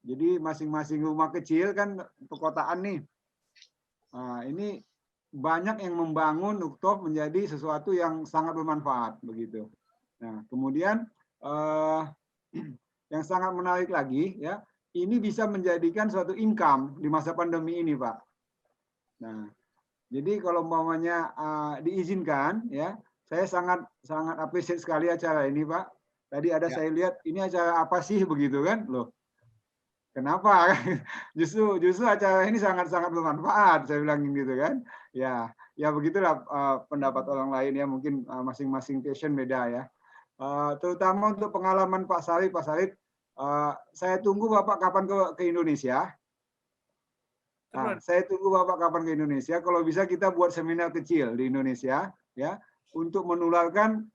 Speaker 8: Jadi masing-masing rumah kecil kan perkotaan nih. Ini banyak yang membangun rooftop menjadi sesuatu yang sangat bermanfaat begitu. Nah, kemudian yang sangat menarik lagi ya, ini bisa menjadikan suatu income di masa pandemi ini, Pak. Nah, jadi kalau umpamanya diizinkan ya, saya sangat appreciate sekali acara ini, Pak. Tadi ada saya lihat ini acara apa sih begitu kan? Loh. Kenapa? Justru acara ini sangat bermanfaat, saya bilang gitu kan. Ya begitulah pendapat orang lain ya, mungkin masing-masing passion beda ya. Terutama untuk pengalaman Pak Sarif, saya tunggu Bapak kapan ke Indonesia. Nah, saya tunggu Bapak kapan ke Indonesia. Kalau bisa kita buat seminar kecil di Indonesia, ya, untuk menularkan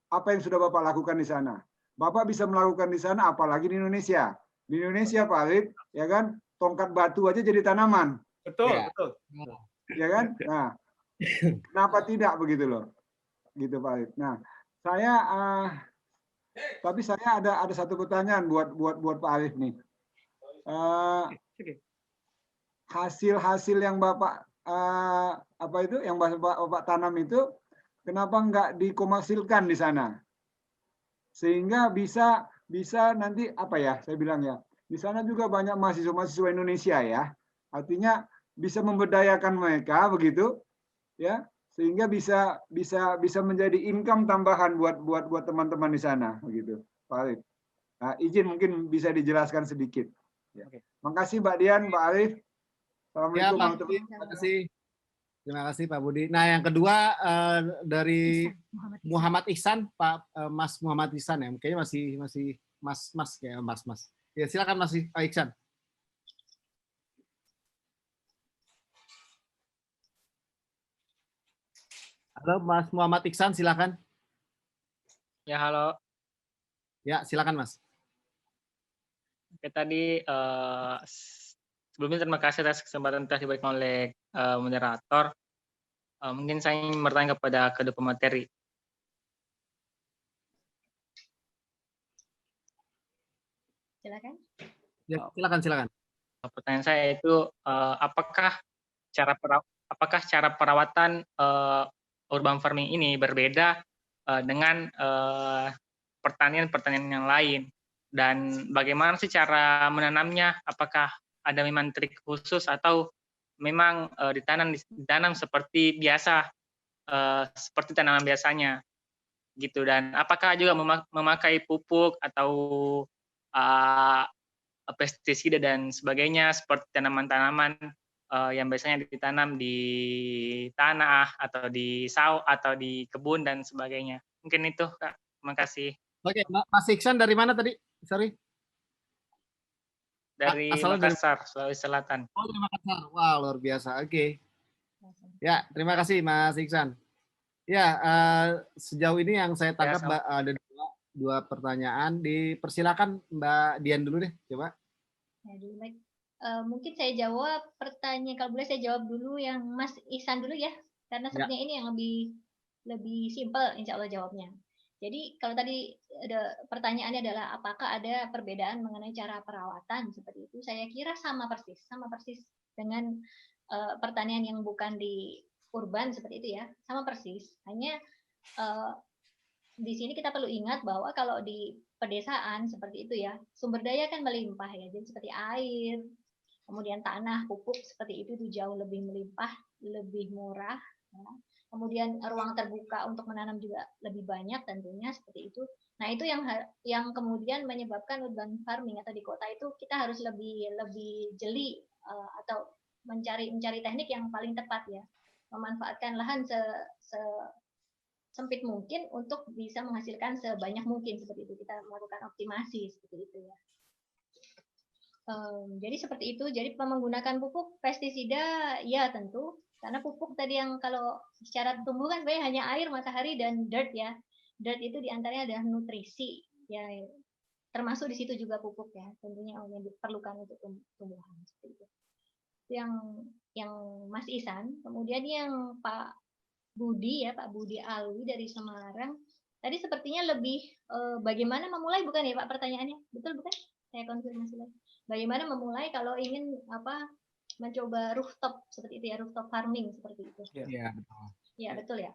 Speaker 8: apa yang sudah Bapak lakukan di sana. Bapak bisa melakukan di sana, apalagi di Indonesia. Di Indonesia, Pak Alif, ya kan, tongkat batu aja jadi tanaman.
Speaker 2: Betul,
Speaker 1: Ya.
Speaker 2: betul.
Speaker 8: Ya kan? Nah, kenapa tidak begitu loh? Gitu Pak Alif. Nah, tapi saya ada satu pertanyaan buat Pak Alif nih. Hasil-hasil yang Bapak yang Bapak tanam itu kenapa nggak dikomersilkan di sana? Sehingga bisa nanti saya bilang ya, di sana juga banyak mahasiswa Indonesia ya. Artinya bisa memberdayakan mereka begitu ya, sehingga bisa menjadi income tambahan buat teman-teman di sana begitu, Pak Alif. Nah, izin mungkin bisa dijelaskan sedikit. Ya. Makasih Mbak Dian, Pak Alif.
Speaker 1: Ya,
Speaker 8: Assalamualaikum
Speaker 1: Pak Budi, terima kasih Pak Budi. Nah, yang kedua dari Muhammad Ihsan, Mas Muhammad Ihsan ya, kayaknya masih Mas kayak Mas. Ya, silakan Mas Ihsan. Halo Mas Muhammad Ihsan, silakan.
Speaker 9: Ya, halo.
Speaker 1: Ya, silakan Mas.
Speaker 9: Oke, tadi sebelumnya terima kasih atas kesempatan yang telah diberikan oleh moderator. Mungkin saya ingin bertanya kepada kedua pemateri.
Speaker 3: Silakan.
Speaker 1: Ya, silakan.
Speaker 9: Pertanyaan saya itu apakah cara perawatan urban farming ini berbeda dengan pertanian yang lain, dan bagaimana sih cara menanamnya? Apakah ada memang trik khusus atau memang ditanam seperti biasa, seperti tanaman biasanya gitu, dan apakah juga memakai pupuk atau pestisida dan sebagainya seperti tanaman-tanaman yang biasanya ditanam di tanah atau di sawah atau di kebun dan sebagainya. Mungkin itu, Kak. Terima kasih.
Speaker 1: Oke, Mas Ihsan dari mana tadi? Sorry.
Speaker 9: Dari Makassar, Sulawesi Selatan.
Speaker 1: Oh, dari Makassar. Wah, luar biasa. Oke. Ya, terima kasih Mas Ihsan. Ya, sejauh ini yang saya tangkap Mbak, ada dua pertanyaan. Dipersilakan Mbak Dian dulu deh, coba.
Speaker 3: Ya, baik. Mungkin saya jawab pertanyaan, kalau boleh saya jawab dulu yang Mas Ihsan dulu ya, karena sepertinya ini yang lebih simpel insya Allah jawabnya. Jadi kalau tadi ada pertanyaannya adalah apakah ada perbedaan mengenai cara perawatan seperti itu, saya kira sama persis dengan pertanian yang bukan di urban seperti itu ya, sama persis. Hanya di sini kita perlu ingat bahwa kalau di pedesaan seperti itu ya, sumber daya kan melimpah ya, jadi seperti air, kemudian tanah, pupuk seperti itu jauh lebih melimpah, lebih murah. Ya. Kemudian ruang terbuka untuk menanam juga lebih banyak tentunya seperti itu. Nah itu yang kemudian menyebabkan urban farming atau di kota itu kita harus lebih jeli atau mencari teknik yang paling tepat ya, memanfaatkan lahan sempit mungkin untuk bisa menghasilkan sebanyak mungkin seperti itu, kita melakukan optimasi seperti itu ya. Jadi seperti itu. Jadi menggunakan pupuk pestisida ya tentu, karena pupuk tadi yang kalau secara tumbuh kan sebenarnya hanya air, matahari dan dirt ya. Dirt itu diantaranya ada nutrisi ya, termasuk di situ juga pupuk ya, tentunya yang diperlukan untuk tumbuhan seperti itu. Yang Mas Ihsan, kemudian yang Pak Budi ya, Pak Budi Alwi dari Semarang. Tadi sepertinya lebih bagaimana memulai bukan ya Pak pertanyaannya? Betul bukan? Saya konfirmasi lagi. Bagaimana memulai kalau ingin mencoba rooftop seperti itu ya, rooftop farming seperti itu.
Speaker 1: Iya, betul.
Speaker 3: Ya, betul ya.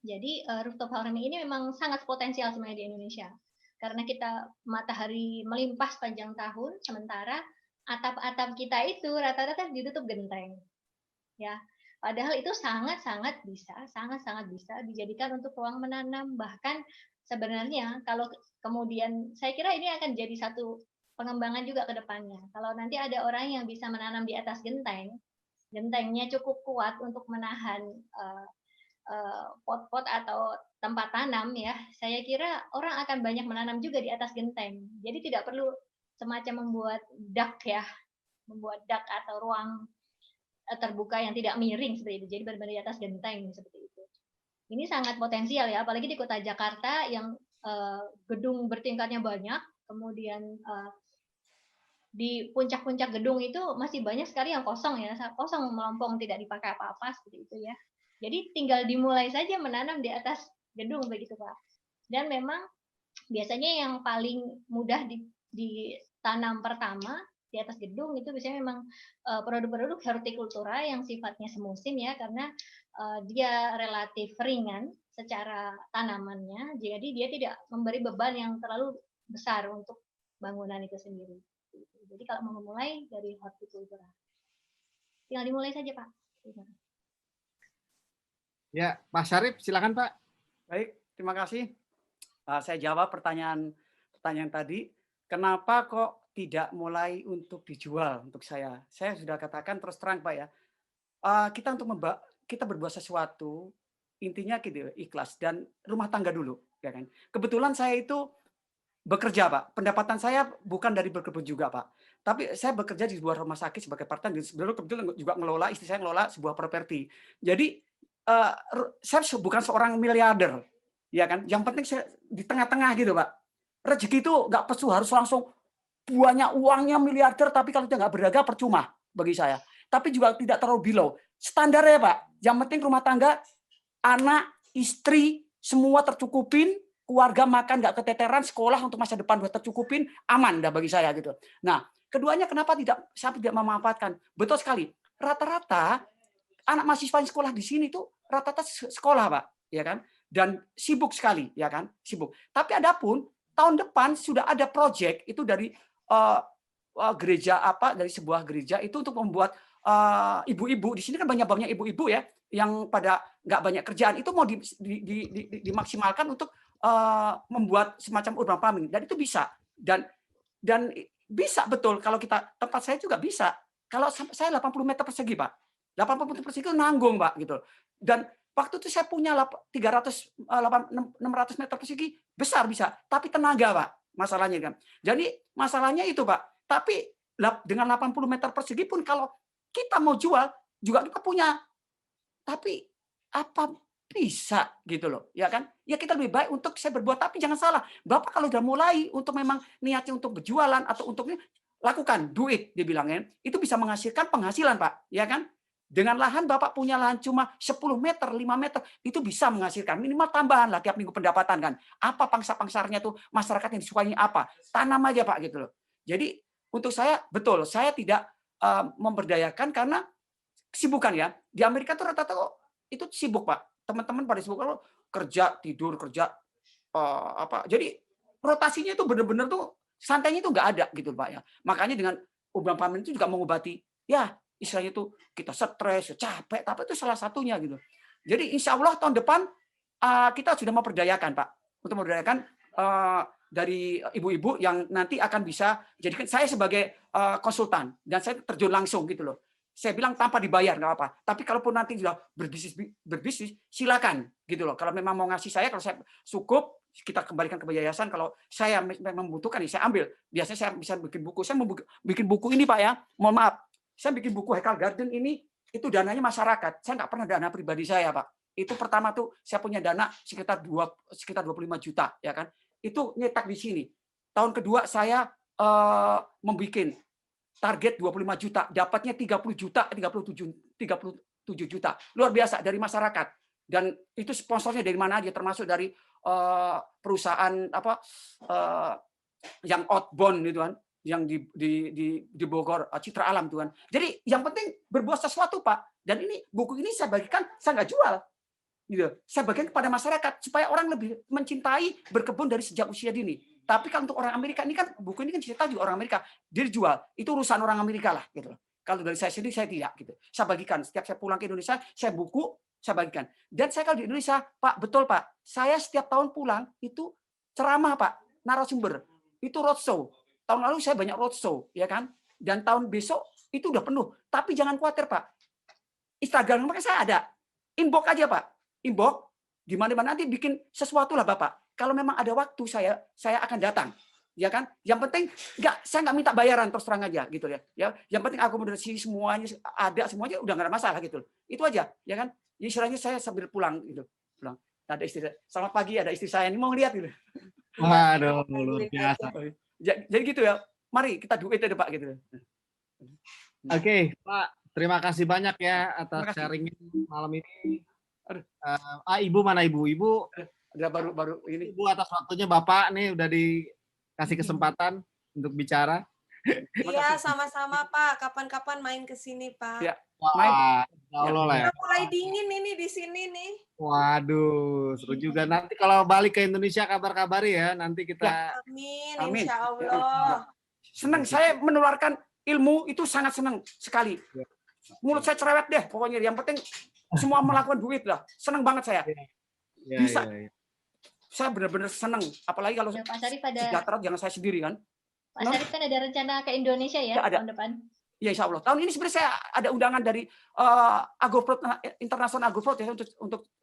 Speaker 3: Jadi rooftop farming ini memang sangat potensial sebenarnya di Indonesia. Karena kita matahari melimpah sepanjang tahun, sementara atap-atap kita itu rata-rata ditutup genteng. Ya. Padahal itu sangat-sangat bisa dijadikan untuk ruang menanam. Bahkan sebenarnya kalau kemudian saya kira ini akan jadi satu pengembangan juga ke depannya. Kalau nanti ada orang yang bisa menanam di atas genteng, gentengnya cukup kuat untuk menahan pot-pot atau tempat tanam ya, saya kira orang akan banyak menanam juga di atas genteng. Jadi tidak perlu semacam membuat dak ya, membuat dak atau ruang terbuka yang tidak miring seperti itu. Jadi benar-benar di atas genteng seperti itu. Ini sangat potensial ya, apalagi di kota Jakarta yang gedung bertingkatnya banyak, kemudian di puncak-puncak gedung itu masih banyak sekali yang kosong ya, kosong melompong tidak dipakai apa-apa seperti itu ya. Jadi tinggal dimulai saja menanam di atas gedung begitu Pak. Dan memang biasanya yang paling mudah ditanam pertama di atas gedung itu biasanya memang produk-produk hortikultura yang sifatnya semusim ya, karena dia relatif ringan secara tanamannya, jadi dia tidak memberi beban yang terlalu besar untuk bangunan itu sendiri. Jadi kalau mau memulai dari hortikultura, tinggal dimulai saja Pak.
Speaker 1: Ya, Pak Syarif, silakan Pak.
Speaker 2: Baik, terima kasih. Saya jawab pertanyaan tadi. Kenapa kok tidak mulai untuk dijual untuk saya? Saya sudah katakan terus terang Pak ya. Kita berbuat sesuatu intinya gitu ikhlas dan rumah tangga dulu, ya kan. Kebetulan saya itu bekerja Pak. Pendapatan saya bukan dari berkebun juga Pak. Tapi saya bekerja di sebuah rumah sakit sebagai part-time dan kebetulan juga ngelola, istri saya ngelola sebuah properti. Jadi saya bukan seorang miliarder, ya kan. Yang penting saya di tengah-tengah gitu Pak. Rezeki itu nggak perlu harus langsung banyak uangnya miliarder, tapi kalau dia nggak berdagang percuma bagi saya. Tapi juga tidak terlalu below. Standarnya Pak, yang penting rumah tangga, anak, istri, semua tercukupin, keluarga makan nggak keteteran, sekolah untuk masa depan buat tercukupin, aman dah bagi saya gitu. Nah, keduanya kenapa saya tidak memanfaatkan? Betul sekali. Rata-rata anak mahasiswa yang sekolah di sini tuh rata-rata sekolah Pak, ya kan? Dan sibuk sekali, ya kan? Sibuk. Tapi adapun tahun depan sudah ada proyek itu dari gereja dari sebuah gereja itu untuk membuat ibu-ibu di sini kan banyak ibu-ibu ya yang pada nggak banyak kerjaan, itu mau dimaksimalkan untuk membuat semacam urban farming, dan itu bisa dan bisa betul. Kalau tempat saya juga bisa. Kalau saya 80 meter persegi Pak, 80 meter persegi itu nanggung Pak gitu. Dan waktu itu saya punya 600 meter persegi besar bisa, tapi tenaga Pak masalahnya kan. Jadi masalahnya itu Pak. Tapi dengan 80 meter persegi pun kalau kita mau jual juga kita punya. Tapi apa bisa gitu loh, ya kan? Ya kita lebih baik untuk saya berbuat, tapi jangan salah. Bapak kalau udah mulai untuk memang niatnya untuk berjualan atau untuk lakukan, do it dibilangnya. Itu bisa menghasilkan penghasilan Pak, ya kan? Dengan lahan Bapak punya lahan cuma 10 meter, 5 meter, itu bisa menghasilkan minimal tambahan lah tiap minggu pendapatan kan. Apa pangsa-pangsarnya tuh, masyarakat yang disukainya apa? Tanam aja Pak gitu loh. Jadi untuk saya betul, saya tidak memberdayakan karena kesibukan ya. Di Amerika tuh rata-rata itu sibuk Pak. Teman-teman pada sibuk kalau kerja, tidur, kerja Jadi rotasinya itu benar-benar tuh santainya itu nggak ada gitu Pak ya. Makanya dengan urban farming itu juga mengobati ya istilahnya itu kita stres, capek, tapi itu salah satunya gitu. Jadi insya Allah tahun depan kita sudah memperdayakan Pak, untuk memperdayakan dari ibu-ibu yang nanti akan bisa jadikan saya sebagai konsultan dan saya terjun langsung gitu loh. Saya bilang tanpa dibayar nggak apa, tapi kalaupun nanti sudah berbisnis silakan gitu loh. Kalau memang mau ngasih saya, kalau saya cukup kita kembalikan ke yayasan. Kalau saya membutuhkan, saya ambil. Biasanya saya bisa bikin buku. Saya mau bikin buku ini Pak ya. Mohon maaf, saya bikin buku Hekal Garden ini itu dananya masyarakat. Saya nggak pernah dana pribadi saya Pak. Itu pertama tuh saya punya dana sekitar 25 juta ya kan. Itu nyetak di sini. Tahun kedua saya membuat target 25 juta, dapatnya 37 juta. Luar biasa dari masyarakat. Dan itu sponsornya dari mana aja, termasuk dari perusahaan yang outbound gitu kan, yang di Bogor, Citra Alam tuh kan. Jadi yang penting berbuat sesuatu Pak. Dan ini buku ini saya bagikan, saya nggak jual. Gitu. Saya bagikan kepada masyarakat supaya orang lebih mencintai berkebun dari sejak usia dini. Tapi kalau untuk orang Amerika ini kan buku ini kan cerita juga orang Amerika, dia dijual. Itu urusan orang Amerika lah gitu. Kalau dari saya sendiri saya tidak gitu. Saya bagikan setiap saya pulang ke Indonesia, saya buku, saya bagikan. Dan saya kalau di Indonesia, Pak, betul Pak, saya setiap tahun pulang itu ceramah Pak, narasumber. Itu roadshow. Tahun lalu saya banyak roadshow, ya kan? Dan tahun besok itu udah penuh. Tapi jangan khawatir Pak. Instagram saya ada. Inbox aja Pak. Inbox di mana-mana nanti bikin sesuatu lah Bapak. Kalau memang ada waktu saya akan datang. Ya kan? Yang penting saya nggak minta bayaran, terus terang aja gitu ya. Ya, yang penting akomodasi semuanya ada, semuanya udah nggak ada masalah gitu. Itu aja, ya kan? Istilahnya saya sambil pulang gitu. Bilang, ada istri saya, selamat pagi, ada istri saya ini mau lihat gitu.
Speaker 1: Waduh, luar biasa.
Speaker 2: Jadi gitu ya, mari kita duet aja Pak gitu.
Speaker 1: Oke, Pak, terima kasih banyak ya atas
Speaker 2: Terima kasih.
Speaker 1: sharing malam ini.
Speaker 2: Aduh.
Speaker 1: Ibu mana Ibu? Ibu,
Speaker 2: Ada baru ini.
Speaker 1: Ibu atas waktunya Bapak nih udah dikasih kesempatan untuk bicara.
Speaker 10: Iya, sama-sama Pak. Kapan-kapan main ke sini Pak.
Speaker 2: Ya.
Speaker 1: Wah, insya Allah lah ya.
Speaker 10: Udah mulai dingin ini di sini nih.
Speaker 1: Waduh, seru juga. Nanti kalau balik ke Indonesia kabar-kabari ya. Nanti kita
Speaker 10: Amin,
Speaker 2: Amin.
Speaker 10: insya Allah.
Speaker 2: Senang saya menularkan ilmu itu sangat senang sekali.
Speaker 1: Ya.
Speaker 2: Mulut saya cerewet deh pokoknya. Yang penting semua melakukan duit lah. Senang banget saya.
Speaker 1: Ya,
Speaker 2: Bisa.
Speaker 1: ya, ya.
Speaker 2: Saya benar-benar senang. Apalagi kalau
Speaker 3: Ya, Pak Syarif ada
Speaker 2: sejahtera jangan saya sendiri kan.
Speaker 3: Pak Syarif kan ada rencana ke Indonesia ya,
Speaker 2: Ya, ada.
Speaker 3: tahun depan.
Speaker 2: Ya insya Allah. Tahun ini sebenarnya saya ada undangan dari Agroprod International Agroprod ya untuk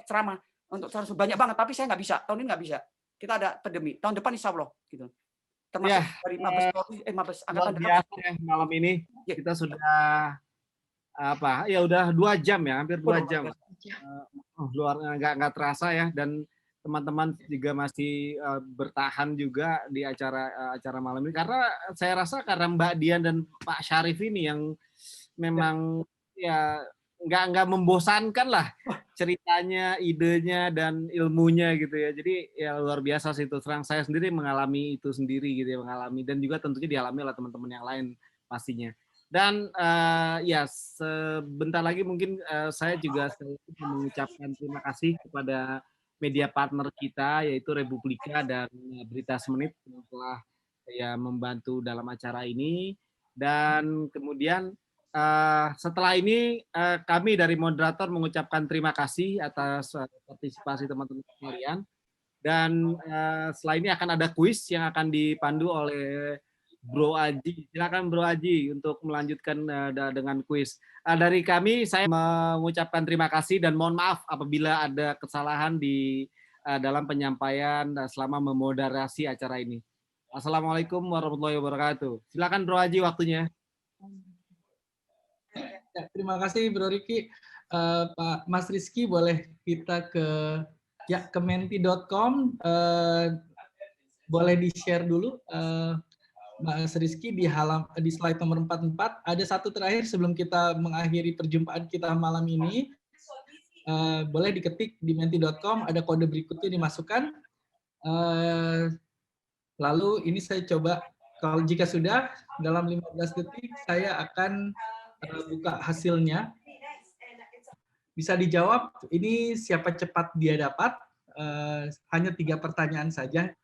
Speaker 2: ceramah untuk banyak banget. Tapi saya nggak bisa. Tahun ini nggak bisa. Kita ada pandemi. Tahun depan insya Allah gitu. Termasuk
Speaker 1: Ya,
Speaker 2: dari Mabes Polri, Mabes
Speaker 1: luar
Speaker 2: Angkatan Darat.
Speaker 1: biasa ya malam ini.
Speaker 2: Ya.
Speaker 1: Kita sudah ya udah 2 jam ya, hampir 2 jam. Luar nggak terasa ya, dan teman-teman juga masih bertahan juga di acara malam ini karena saya rasa karena Mbak Dian dan Pak Syarif ini yang memang ya nggak membosankan lah ceritanya, idenya dan ilmunya gitu ya. Jadi ya luar biasa sih, itu terang saya sendiri mengalami itu sendiri gitu ya, mengalami, dan juga tentunya dialami oleh teman-teman yang lain pastinya. Dan ya sebentar lagi mungkin saya juga mengucapkan terima kasih kepada media partner kita yaitu Republika dan Berita Semenit yang telah ya membantu dalam acara ini. Dan kemudian setelah ini kami dari moderator mengucapkan terima kasih atas partisipasi teman-teman sekalian. Dan setelah ini akan ada kuis yang akan dipandu oleh Bro Aji. Silakan Bro Aji untuk melanjutkan dengan kuis. Dari kami saya mengucapkan terima kasih dan mohon maaf apabila ada kesalahan di dalam penyampaian selama memoderasi acara ini. Assalamualaikum warahmatullahi wabarakatuh. Silakan Bro Aji waktunya.
Speaker 4: Ya, terima kasih Bro Riki. Pak Mas Rizky boleh kita ke menti.com, boleh di-share dulu. Mas Rizky di slide nomor 44 ada satu terakhir sebelum kita mengakhiri perjumpaan kita malam ini. Boleh diketik di menti.com, ada kode berikutnya dimasukkan. Lalu ini saya coba, kalau jika sudah dalam 15 detik saya akan buka hasilnya. Bisa dijawab, ini siapa cepat dia dapat. Hanya 3 pertanyaan saja.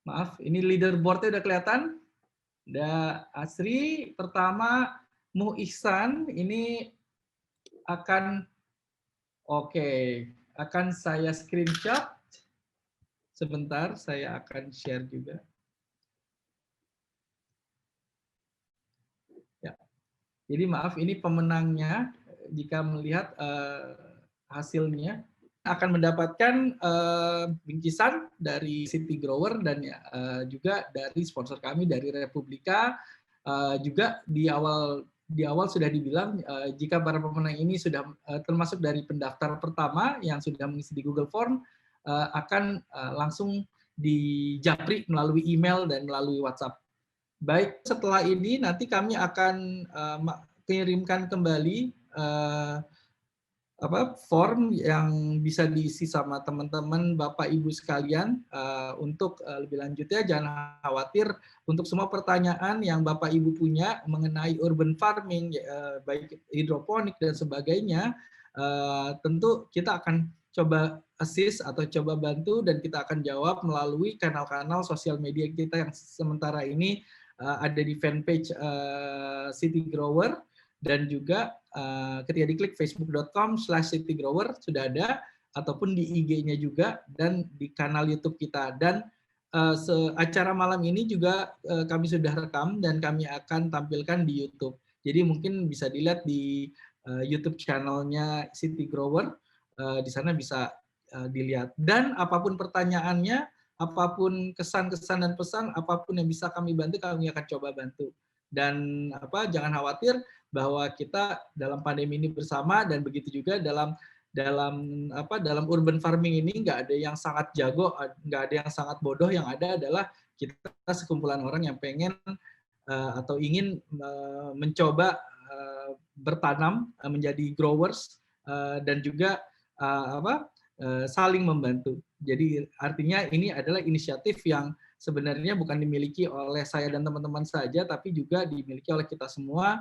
Speaker 4: Maaf, ini leaderboard-nya udah kelihatan. Ada Asri pertama, Mu Ihsan ini akan akan saya screenshot. Sebentar, saya akan share juga. Ya. Jadi maaf, ini pemenangnya jika melihat hasilnya akan mendapatkan bingkisan dari City Grower dan juga dari sponsor kami dari Republika. Juga di awal sudah dibilang jika para pemenang ini sudah termasuk dari pendaftar pertama yang sudah mengisi di Google Form akan langsung dijapri melalui email dan melalui WhatsApp. Baik, setelah ini nanti kami akan kirimkan kembali form yang bisa diisi sama teman-teman Bapak Ibu sekalian. Untuk lebih lanjutnya jangan khawatir, untuk semua pertanyaan yang Bapak Ibu punya mengenai urban farming, baik hidroponik dan sebagainya, tentu kita akan coba assist atau coba bantu dan kita akan jawab melalui kanal-kanal sosial media kita yang sementara ini ada di fanpage City Grower. Dan juga ketika diklik facebook.com/citygrower sudah ada, ataupun di IG-nya juga, dan di kanal YouTube kita. Dan acara malam ini juga kami sudah rekam dan kami akan tampilkan di YouTube. Jadi mungkin bisa dilihat di YouTube channel-nya City Grower, di sana bisa dilihat. Dan apapun pertanyaannya, apapun kesan-kesan dan pesan, apapun yang bisa kami bantu, kami akan coba bantu. Dan jangan khawatir bahwa kita dalam pandemi ini bersama, dan begitu juga dalam dalam urban farming ini nggak ada yang sangat jago, nggak ada yang sangat bodoh. Yang ada adalah kita sekumpulan orang yang pengen atau ingin mencoba bertanam, menjadi growers, dan juga saling membantu. Jadi artinya ini adalah inisiatif yang sebenarnya bukan dimiliki oleh saya dan teman-teman saja, tapi juga dimiliki oleh kita semua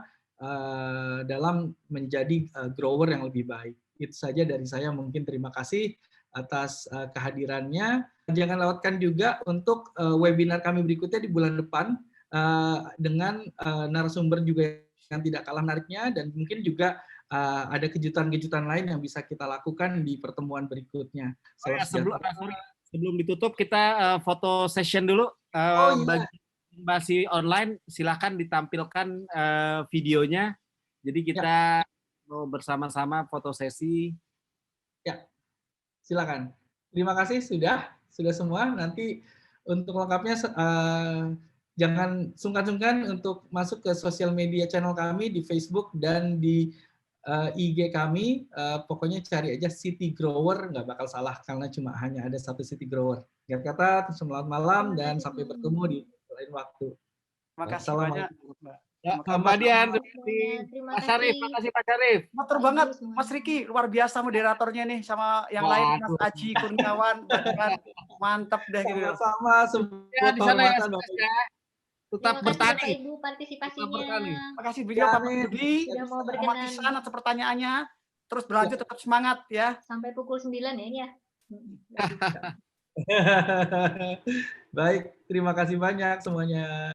Speaker 4: dalam menjadi grower yang lebih baik. Itu saja dari saya, mungkin terima kasih atas kehadirannya. Jangan lewatkan juga untuk webinar kami berikutnya di bulan depan dengan narasumber juga yang tidak kalah menariknya, dan mungkin juga ada kejutan-kejutan lain yang bisa kita lakukan di pertemuan berikutnya.
Speaker 1: Sebelum ditutup kita foto session dulu. Bagi masih online, silahkan ditampilkan videonya. Jadi kita mau bersama-sama foto sesi.
Speaker 4: Ya, silakan. Terima kasih sudah semua. Nanti untuk lengkapnya jangan sungkan-sungkan untuk masuk ke sosial media channel kami di Facebook dan di IG kami. Pokoknya cari aja City Grower, nggak bakal salah karena hanya ada satu City Grower. Kata, selamat malam dan sampai bertemu di lain waktu.
Speaker 2: Terima kasih banyak, Mbak.
Speaker 1: Ya, Mbak Dian, Pak Syarif, terima kasih Pak Syarif.
Speaker 2: Motor banget, Mas Riki, luar biasa moderatornya nih, sama yang lain, Mas Aji Kurniawan, mantap deh gitu.
Speaker 4: Sama
Speaker 1: ya, di sana ya, tetap bertani.
Speaker 3: Ibu partisipasinya.
Speaker 2: Terima kasih beliau Pak Budi,
Speaker 3: mau berkenan
Speaker 2: atas pertanyaannya. Terus berlanjut, tetap semangat ya.
Speaker 3: Sampai pukul 9 ya ini ya.
Speaker 4: Baik, terima kasih banyak semuanya.